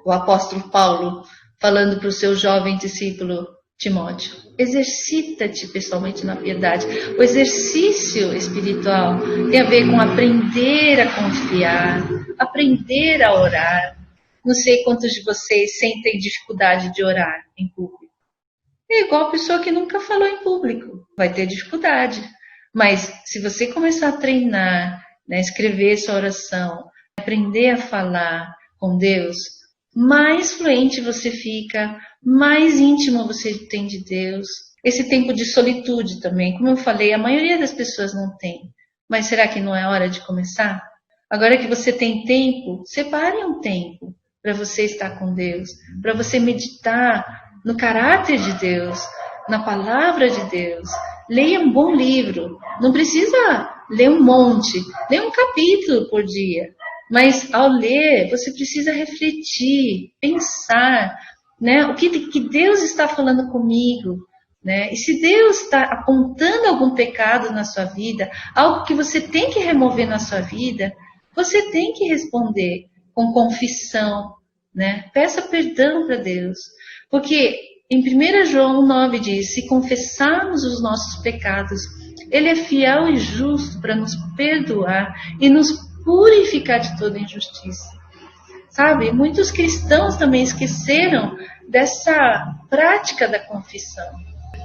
[SPEAKER 2] O apóstolo Paulo falando para o seu jovem discípulo Timóteo, exercita-te pessoalmente na piedade. O exercício espiritual tem a ver com aprender a confiar, aprender a orar. Não sei quantos de vocês sentem dificuldade de orar em público. É igual a pessoa que nunca falou em público, vai ter dificuldade. Mas se você começar a treinar, né, escrever sua oração, aprender a falar com Deus, mais fluente você fica, mais íntimo você tem de Deus. Esse tempo de solitude também, como eu falei, a maioria das pessoas não tem. Mas será que não é hora de começar? Agora que você tem tempo, separe um tempo para você estar com Deus, para você meditar no caráter de Deus, na palavra de Deus. Leia um bom livro. Não precisa ler um monte, lê um capítulo por dia. Mas ao ler, você precisa refletir, pensar, né? O que Deus está falando comigo, né? E se Deus está apontando algum pecado na sua vida, algo que você tem que remover na sua vida, você tem que responder com confissão, né? Peça perdão para Deus. Porque em 1 João 9 diz, se confessarmos os nossos pecados, Ele é fiel e justo para nos perdoar e nos purificar de toda injustiça. Sabe, muitos cristãos também esqueceram dessa prática da confissão.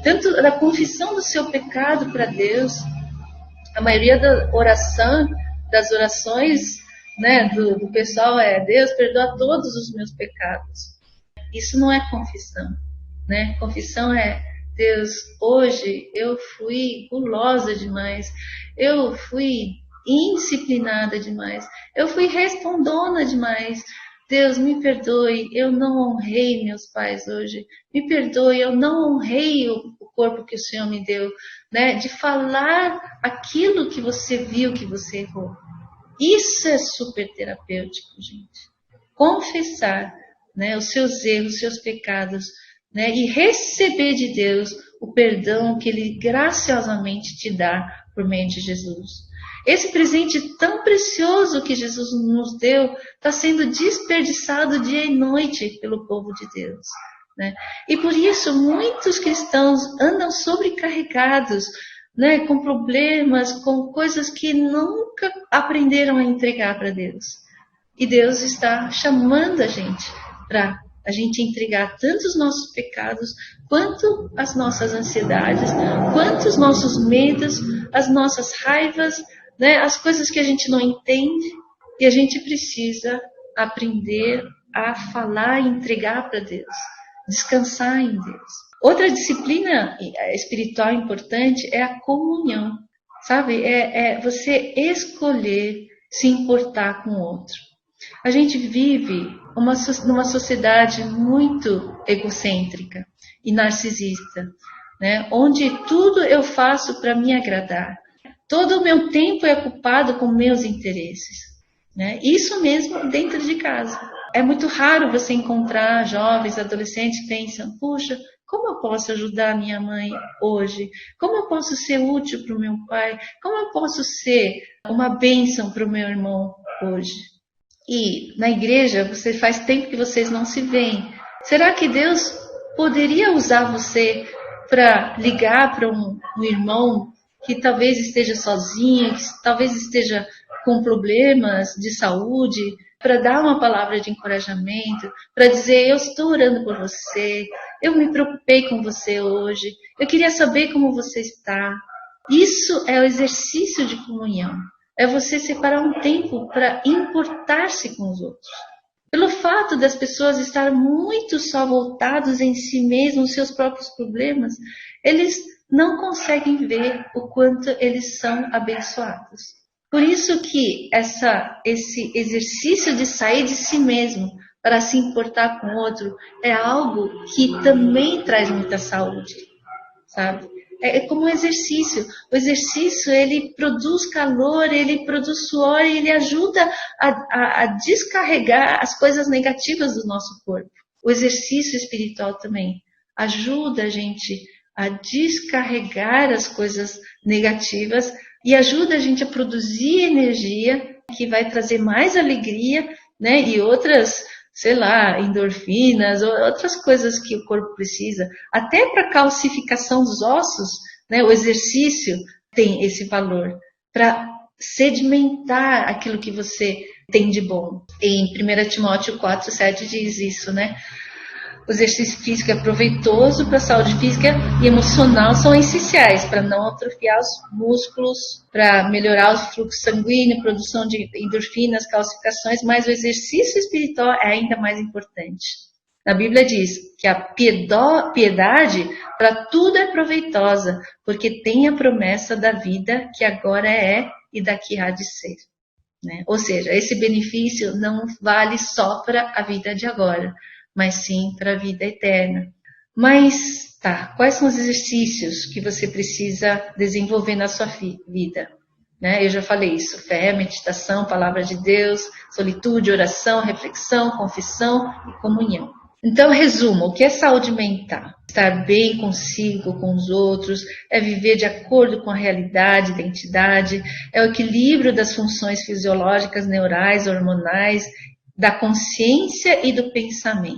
[SPEAKER 2] Tanto da confissão do seu pecado para Deus, a maioria das orações, né, do pessoal é, Deus perdoa todos os meus pecados. Isso não é confissão, né? Confissão é, Deus, hoje eu fui gulosa demais, eu fui indisciplinada demais, eu fui respondona demais. Deus, me perdoe, eu não honrei meus pais hoje. Me perdoe, eu não honrei o corpo que o Senhor me deu, né? De falar aquilo que você viu que você errou. Isso é super terapêutico, gente. Confessar, né, os seus erros, os seus pecados, né, e receber de Deus o perdão que Ele graciosamente te dá por meio de Jesus. Esse presente tão precioso que Jesus nos deu está sendo desperdiçado dia e noite pelo povo de Deus, né? E por isso muitos cristãos andam sobrecarregados, né, com problemas, com coisas que nunca aprenderam a entregar para Deus. E Deus está chamando a gente para a gente entregar tanto os nossos pecados, quanto as nossas ansiedades, quanto os nossos medos, as nossas raivas, né, as coisas que a gente não entende, e a gente precisa aprender a falar e entregar para Deus, descansar em Deus. Outra disciplina espiritual importante é a comunhão, sabe? É você escolher se importar com o outro. A gente vive numa sociedade muito egocêntrica e narcisista, né? Onde tudo eu faço para me agradar. Todo o meu tempo é ocupado com meus interesses, né? Isso mesmo dentro de casa. É muito raro você encontrar jovens, adolescentes que pensam, puxa, Como eu posso ajudar a minha mãe hoje? Como eu posso ser útil para o meu pai? Como eu posso ser uma bênção para o meu irmão hoje? E na igreja, você faz tempo que vocês não se veem. Será que Deus poderia usar você para ligar para um irmão que talvez esteja sozinho, que talvez esteja com problemas de saúde, para dar uma palavra de encorajamento, para dizer, eu estou orando por você, eu me preocupei com você hoje, eu queria saber como você está. Isso é o exercício de comunhão. É você separar um tempo para importar-se com os outros. Pelo fato das pessoas estarem muito só voltados em si mesmos, nos seus próprios problemas, eles não conseguem ver o quanto eles são abençoados. Por isso que esse exercício de sair de si mesmo para se importar com o outro é algo que também traz muita saúde, sabe? É como um exercício. O exercício, ele produz calor, ele produz suor, ele ajuda a descarregar as coisas negativas do nosso corpo. O exercício espiritual também ajuda a gente a descarregar as coisas negativas e ajuda a gente a produzir energia que vai trazer mais alegria, né? E outras, sei lá, endorfinas, ou outras coisas que o corpo precisa. Até para calcificação dos ossos, né? O exercício tem esse valor para sedimentar aquilo que você tem de bom. Em 1 Timóteo 4,7 diz isso, né? O exercício físico é proveitoso para a saúde física e emocional, são essenciais para não atrofiar os músculos, para melhorar o fluxo sanguíneo, produção de endorfinas, calcificações, mas o exercício espiritual é ainda mais importante. Na Bíblia diz que a piedade para tudo é proveitosa, porque tem a promessa da vida que agora é e daqui há de ser. Né? Ou seja, esse benefício não vale só para a vida de agora, mas sim para a vida eterna. Mas, quais são os exercícios que você precisa desenvolver na sua vida? Né? Eu já falei isso, fé, meditação, palavra de Deus, solitude, oração, reflexão, confissão e comunhão. Então, resumo, o que é saúde mental? Estar bem consigo, com os outros, é viver de acordo com a realidade, identidade, é o equilíbrio das funções fisiológicas, neurais, hormonais, da consciência e do pensamento.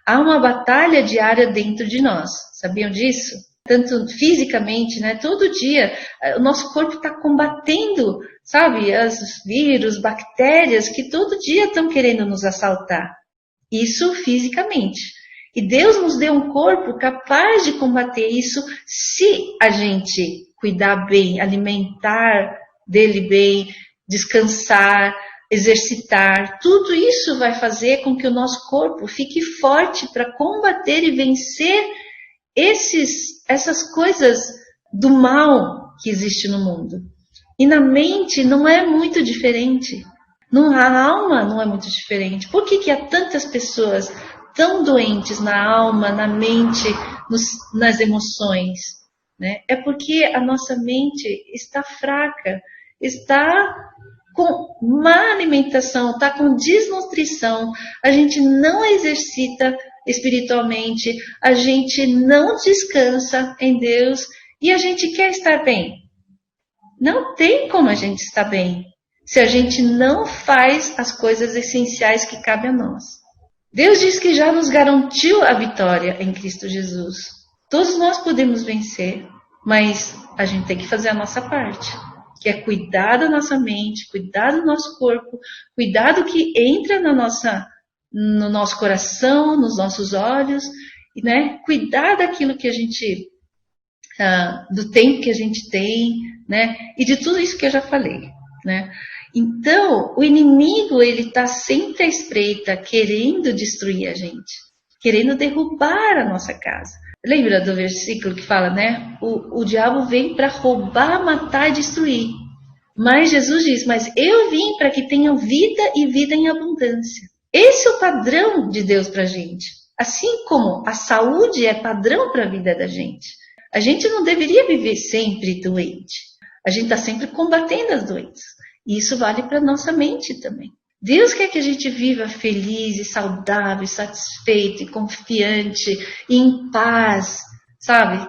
[SPEAKER 2] Há uma batalha diária dentro de nós, sabiam disso? Tanto fisicamente, né? Todo dia o nosso corpo está combatendo, sabe? Os vírus, bactérias que todo dia estão querendo nos assaltar. Isso fisicamente. E Deus nos deu um corpo capaz de combater isso se a gente cuidar bem, alimentar dele bem, descansar, exercitar, tudo isso vai fazer com que o nosso corpo fique forte para combater e vencer essas coisas do mal que existe no mundo. E na mente não é muito diferente. A alma não é muito diferente. Por que há tantas pessoas tão doentes na alma, na mente, nas emoções? Né? É porque a nossa mente está fraca, está com má alimentação, está com desnutrição, a gente não exercita espiritualmente, a gente não descansa em Deus e a gente quer estar bem. Não tem como a gente estar bem se a gente não faz as coisas essenciais que cabem a nós. Deus diz que já nos garantiu a vitória em Cristo Jesus. Todos nós podemos vencer, mas a gente tem que fazer a nossa parte. Que é cuidar da nossa mente, cuidar do nosso corpo, cuidar do que entra no nosso coração, nos nossos olhos, né? Cuidar daquilo que a gente, do tempo que a gente tem, né? E de tudo isso que eu já falei, né? Então, o inimigo, ele está sempre à espreita, querendo destruir a gente, querendo derrubar a nossa casa. Lembra do versículo que fala, né? O diabo vem para roubar, matar e destruir. Mas Jesus diz, mas eu vim para que tenham vida e vida em abundância. Esse é o padrão de Deus para a gente. Assim como a saúde é padrão para a vida da gente. A gente não deveria viver sempre doente. A gente está sempre combatendo as doenças. E isso vale para a nossa mente também. Deus quer que a gente viva feliz e saudável, e satisfeito e confiante e em paz, sabe?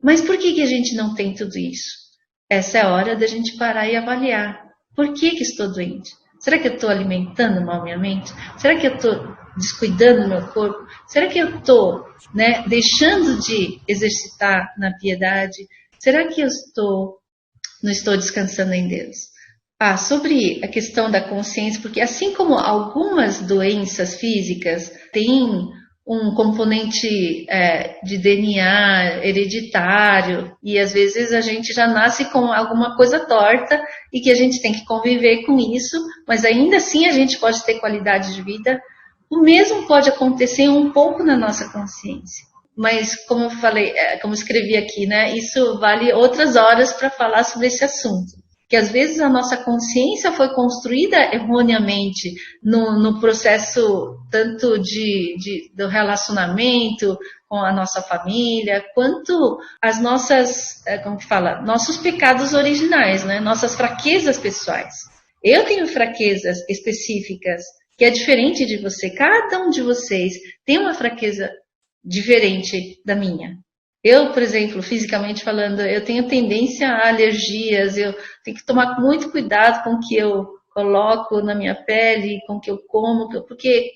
[SPEAKER 2] Mas por que a gente não tem tudo isso? Essa é a hora da gente parar e avaliar. Por que estou doente? Será que eu estou alimentando mal minha mente? Será que eu estou descuidando do meu corpo? Será que eu estou, deixando de exercitar na piedade? Será que eu não estou descansando em Deus? Sobre a questão da consciência, porque assim como algumas doenças físicas têm um componente de DNA hereditário, e às vezes a gente já nasce com alguma coisa torta e que a gente tem que conviver com isso, mas ainda assim a gente pode ter qualidade de vida. O mesmo pode acontecer um pouco na nossa consciência. Mas, como eu falei, como eu escrevi aqui, isso vale outras horas para falar sobre esse assunto. Que às vezes a nossa consciência foi construída erroneamente no processo tanto do relacionamento com a nossa família, quanto as nossas, nossos pecados originais, nossas fraquezas pessoais. Eu tenho fraquezas específicas, que é diferente de você. Cada um de vocês tem uma fraqueza diferente da minha. Eu, por exemplo, fisicamente falando, eu tenho tendência a alergias, eu tenho que tomar muito cuidado com o que eu coloco na minha pele, com o que eu como, porque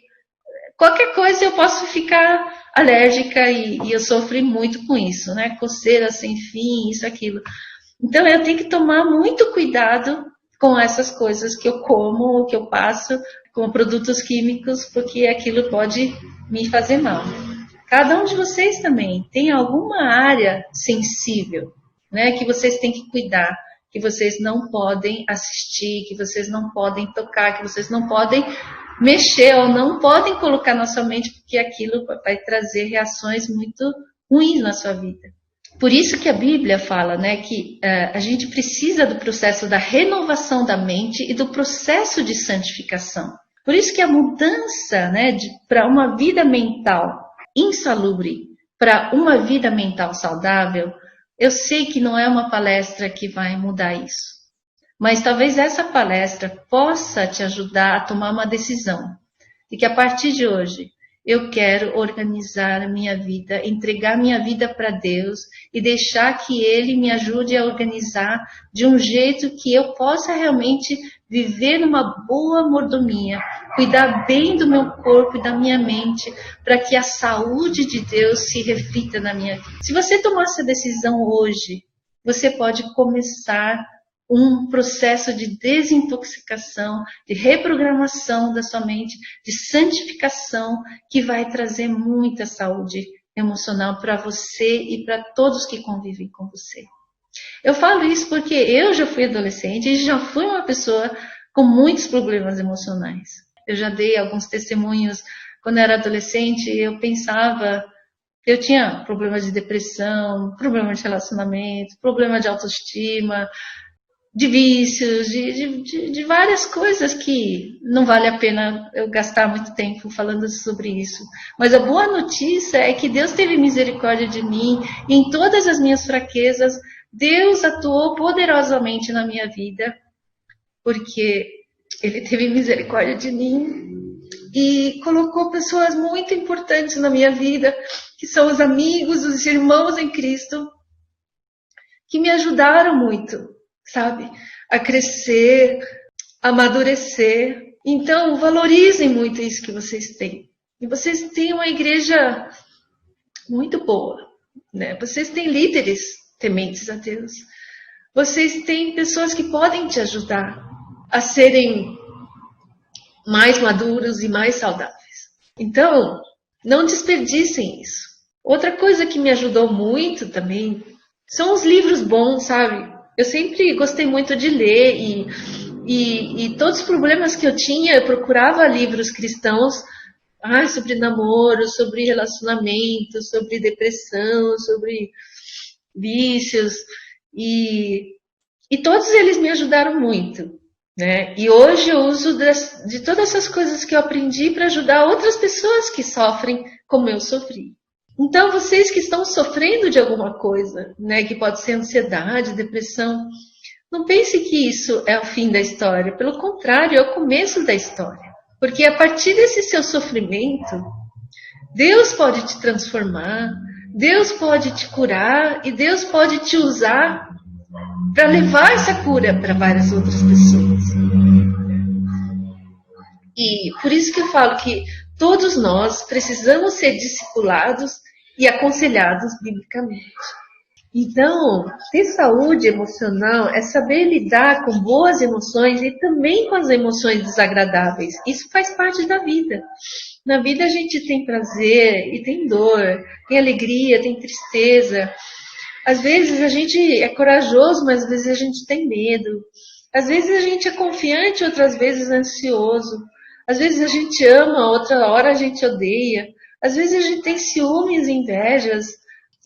[SPEAKER 2] qualquer coisa eu posso ficar alérgica e eu sofri muito com isso, coceira sem fim, isso, aquilo. Então eu tenho que tomar muito cuidado com essas coisas que eu como, que eu passo, com produtos químicos, porque aquilo pode me fazer mal. Cada um de vocês também tem alguma área sensível, que vocês têm que cuidar, que vocês não podem assistir, que vocês não podem tocar, que vocês não podem mexer ou não podem colocar na sua mente, porque aquilo vai trazer reações muito ruins na sua vida. Por isso que a Bíblia fala, que a gente precisa do processo da renovação da mente e do processo de santificação. Por isso que a mudança, para uma vida mental insalubre para uma vida mental saudável, eu sei que não é uma palestra que vai mudar isso. Mas talvez essa palestra possa te ajudar a tomar uma decisão. De que a partir de hoje, eu quero organizar a minha vida, entregar minha vida para Deus e deixar que Ele me ajude a organizar de um jeito que eu possa realmente viver numa boa mordomia, cuidar bem do meu corpo e da minha mente, para que a saúde de Deus se reflita na minha vida. Se você tomar essa decisão hoje, você pode começar um processo de desintoxicação, de reprogramação da sua mente, de santificação, que vai trazer muita saúde emocional para você e para todos que convivem com você. Eu falo isso porque eu já fui adolescente e já fui uma pessoa com muitos problemas emocionais. Eu já dei alguns testemunhos. Quando eu era adolescente, eu pensava, eu tinha problemas de depressão, problema de relacionamento, problema de autoestima, de vícios, de várias coisas que não vale a pena eu gastar muito tempo falando sobre isso. Mas a boa notícia é que Deus teve misericórdia de mim e em todas as minhas fraquezas, Deus atuou poderosamente na minha vida, porque Ele teve misericórdia de mim e colocou pessoas muito importantes na minha vida, que são os amigos, os irmãos em Cristo, que me ajudaram muito, sabe? A crescer, a amadurecer. Então, valorizem muito isso que vocês têm. E vocês têm uma igreja muito boa, Vocês têm líderes tementes a Deus. Vocês têm pessoas que podem te ajudar a serem mais maduros e mais saudáveis. Então, não desperdicem isso. Outra coisa que me ajudou muito também são os livros bons, sabe? Eu sempre gostei muito de ler e todos os problemas que eu tinha, eu procurava livros cristãos sobre namoro, sobre relacionamento, sobre depressão, sobre vícios, e todos eles me ajudaram muito, E hoje eu uso de todas essas coisas que eu aprendi para ajudar outras pessoas que sofrem como eu sofri. Então, vocês que estão sofrendo de alguma coisa, que pode ser ansiedade, depressão, Não pense que isso é o fim da história. Pelo contrário, é o começo da história. Porque a partir desse seu sofrimento, Deus pode te transformar, Deus pode te curar e Deus pode te usar para levar essa cura para várias outras pessoas. E por isso que eu falo que todos nós precisamos ser discipulados e aconselhados biblicamente. Então, ter saúde emocional é saber lidar com boas emoções e também com as emoções desagradáveis. Isso faz parte da vida. Na vida a gente tem prazer e tem dor, tem alegria, tem tristeza. Às vezes a gente é corajoso, mas às vezes a gente tem medo. Às vezes a gente é confiante, outras vezes ansioso. Às vezes a gente ama, outra hora a gente odeia. Às vezes a gente tem ciúmes e invejas.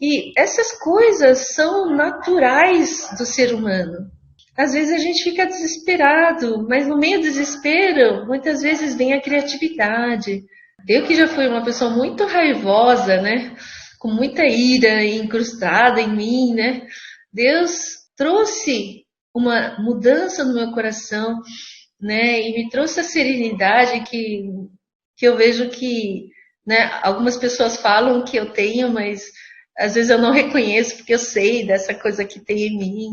[SPEAKER 2] E essas coisas são naturais do ser humano. Às vezes a gente fica desesperado, mas no meio do desespero, muitas vezes vem a criatividade. Eu que já fui uma pessoa muito raivosa, né? Com muita ira incrustada em mim, né? Deus trouxe uma mudança no meu coração, né? E me trouxe a serenidade que eu vejo que, né? Algumas pessoas falam que eu tenho, mas às vezes eu não reconheço porque eu sei dessa coisa que tem em mim.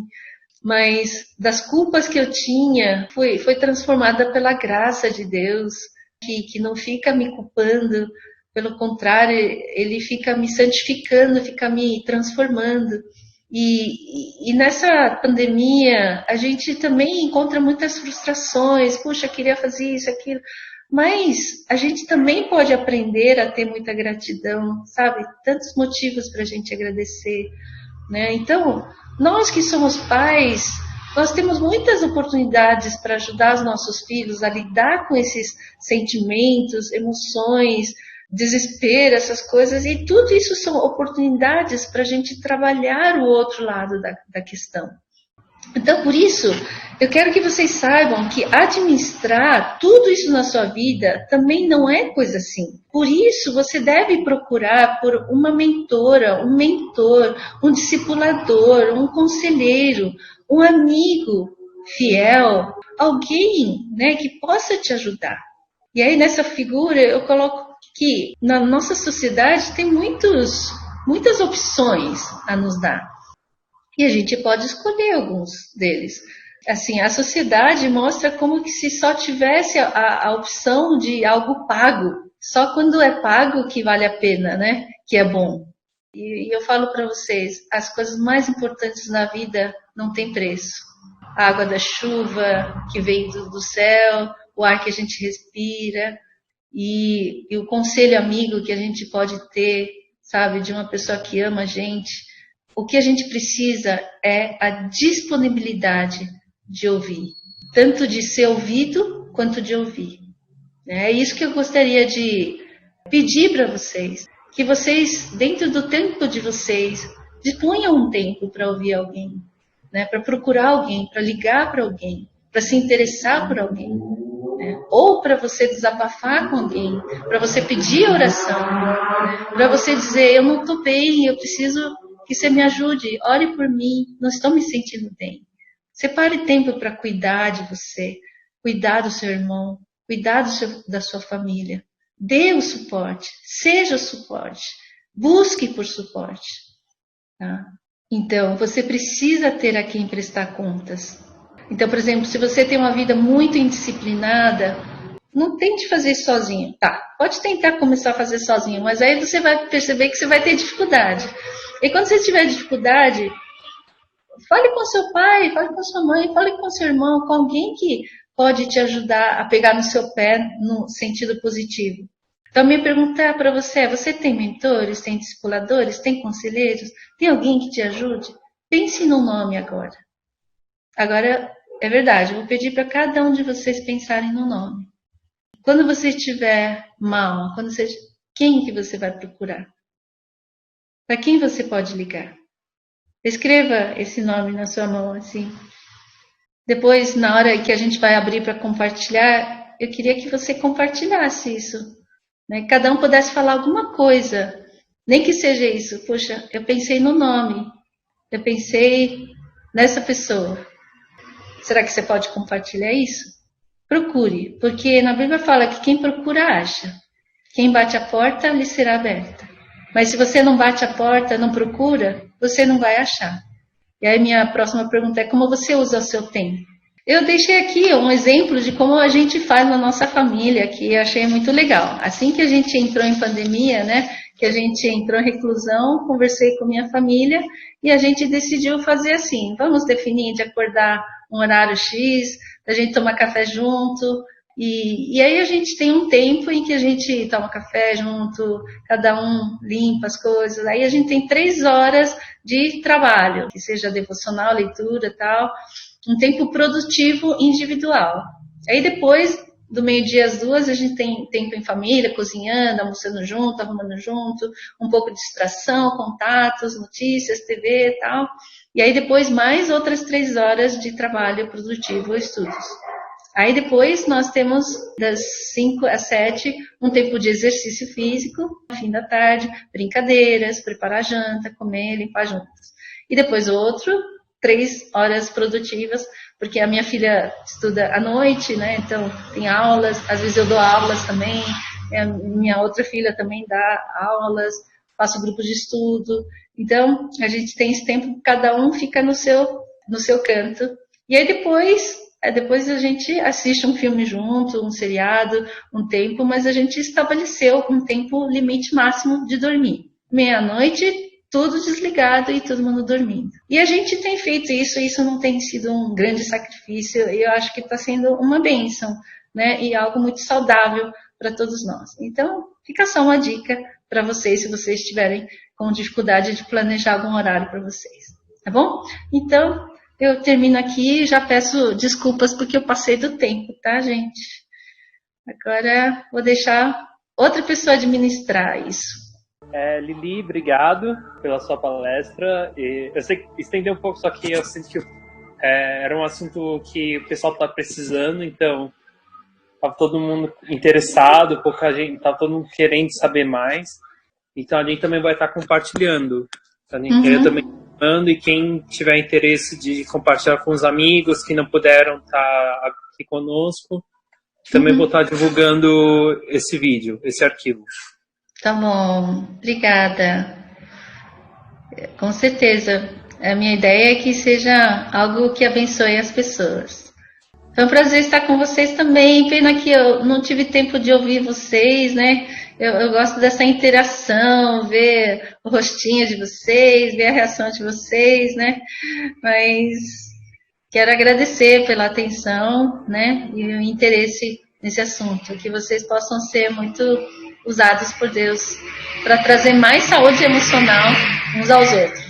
[SPEAKER 2] Mas das culpas que eu tinha, foi transformada pela graça de Deus, que não fica me culpando, pelo contrário, ele fica me santificando, fica me transformando. E nessa pandemia, a gente também encontra muitas frustrações. Puxa, queria fazer isso, aquilo. Mas a gente também pode aprender a ter muita gratidão, sabe? Tantos motivos para a gente agradecer, né? Então, nós que somos pais, nós temos muitas oportunidades para ajudar os nossos filhos a lidar com esses sentimentos, emoções, desespero, essas coisas, e tudo isso são oportunidades para a gente trabalhar o outro lado da questão. Então, por isso, eu quero que vocês saibam que administrar tudo isso na sua vida também não é coisa assim. Por isso, você deve procurar por uma mentora, um mentor, um discipulador, um conselheiro, um amigo fiel, alguém, né, que possa te ajudar. E aí, nessa figura, eu coloco que na nossa sociedade tem muitas opções a nos dar. E a gente pode escolher alguns deles. Assim, a sociedade mostra como que se só tivesse a opção de algo pago. Só quando é pago que vale a pena, né? Que é bom. E eu falo para vocês, as coisas mais importantes na vida não tem preço. A água da chuva que vem do céu, o ar que a gente respira e o conselho amigo que a gente pode ter, sabe? De uma pessoa que ama a gente. O que a gente precisa é a disponibilidade de ouvir, tanto de ser ouvido quanto de ouvir. É isso que eu gostaria de pedir para vocês, que vocês, dentro do tempo de vocês, disponham um tempo para ouvir alguém, né? Para procurar alguém, para ligar para alguém, para se interessar por alguém, né? Ou para você desabafar com alguém, para você pedir oração, né? Para você dizer, eu não estou bem, eu preciso que você me ajude, ore por mim, não estou me sentindo bem. Separe tempo para cuidar de você, cuidar do seu irmão, cuidar da sua família. Dê o suporte, seja o suporte, busque por suporte. Tá? Então, você precisa ter a quem prestar contas. Então, por exemplo, se você tem uma vida muito indisciplinada, não tente fazer sozinho. Tá, pode tentar começar a fazer sozinho, mas aí você vai perceber que você vai ter dificuldade. E quando você tiver dificuldade, fale com seu pai, fale com sua mãe, fale com seu irmão, com alguém que pode te ajudar a pegar no seu pé no sentido positivo. Então, minha pergunta para você é, você tem mentores, tem discipuladores, tem conselheiros? Tem alguém que te ajude? Pense no nome agora. Agora, é verdade, eu vou pedir para cada um de vocês pensarem no nome. Quando você estiver mal, quem que você vai procurar? Para quem você pode ligar? Escreva esse nome na sua mão, assim. Depois, na hora que a gente vai abrir para compartilhar, eu queria que você compartilhasse isso. Né? Cada um pudesse falar alguma coisa. Nem que seja isso. Poxa, eu pensei no nome. Eu pensei nessa pessoa. Será que você pode compartilhar isso? Procure, porque na Bíblia fala que quem procura acha. Quem bate a porta lhe será aberta. Mas se você não bate a porta, não procura, você não vai achar. E aí minha próxima pergunta é como você usa o seu tempo? Eu deixei aqui um exemplo de como a gente faz na nossa família, que eu achei muito legal. Assim que a gente entrou em pandemia, né, que a gente entrou em reclusão, conversei com minha família e a gente decidiu fazer assim, vamos definir de acordar um horário X, a gente tomar café junto, e aí a gente tem um tempo em que a gente toma café junto, cada um limpa as coisas, aí a gente tem 3 horas de trabalho, que seja devocional, leitura e tal, um tempo produtivo individual. Aí depois do meio-dia às 2, a gente tem tempo em família, cozinhando, almoçando junto, arrumando junto, um pouco de distração, contatos, notícias, TV e tal. E aí depois mais outras 3 horas de trabalho produtivo ou estudos. Aí depois nós temos das 5 às 7 um tempo de exercício físico, no fim da tarde, brincadeiras, preparar janta, comer, limpar juntos. E depois outro, 3 horas produtivas, porque a minha filha estuda à noite, né? Então tem aulas, às vezes eu dou aulas também, minha outra filha também dá aulas, faço grupos de estudo. Então a gente tem esse tempo, cada um fica no seu canto. E aí depois a gente assiste um filme junto, um seriado, um tempo, mas a gente estabeleceu um tempo limite máximo de dormir. Meia-noite, tudo desligado e todo mundo dormindo. E a gente tem feito isso não tem sido um grande sacrifício, e eu acho que está sendo uma bênção, né? E algo muito saudável para todos nós. Então, fica só uma dica para vocês, se vocês estiverem com dificuldade de planejar algum horário para vocês. Tá bom? Então, eu termino aqui e já peço desculpas porque eu passei do tempo, tá, gente? Agora vou deixar outra pessoa administrar isso.
[SPEAKER 1] Lili, obrigado pela sua palestra. Eu sei que estendeu um pouco, só que eu sinto que era um assunto que o pessoal está precisando, então estava todo mundo interessado, pouca gente, estava todo mundo querendo saber mais. Então a gente também vai estar compartilhando. A gente também e quem tiver interesse de compartilhar com os amigos que não puderam estar aqui conosco, também vou estar divulgando esse vídeo, esse arquivo.
[SPEAKER 2] Tá bom, obrigada. Com certeza, a minha ideia é que seja algo que abençoe as pessoas. Foi um prazer estar com vocês também, pena que eu não tive tempo de ouvir vocês, né? Eu gosto dessa interação, ver o rostinho de vocês, ver a reação de vocês, né? Mas quero agradecer pela atenção, né? E o interesse nesse assunto, que vocês possam ser muito usados por Deus para trazer mais saúde emocional uns aos outros.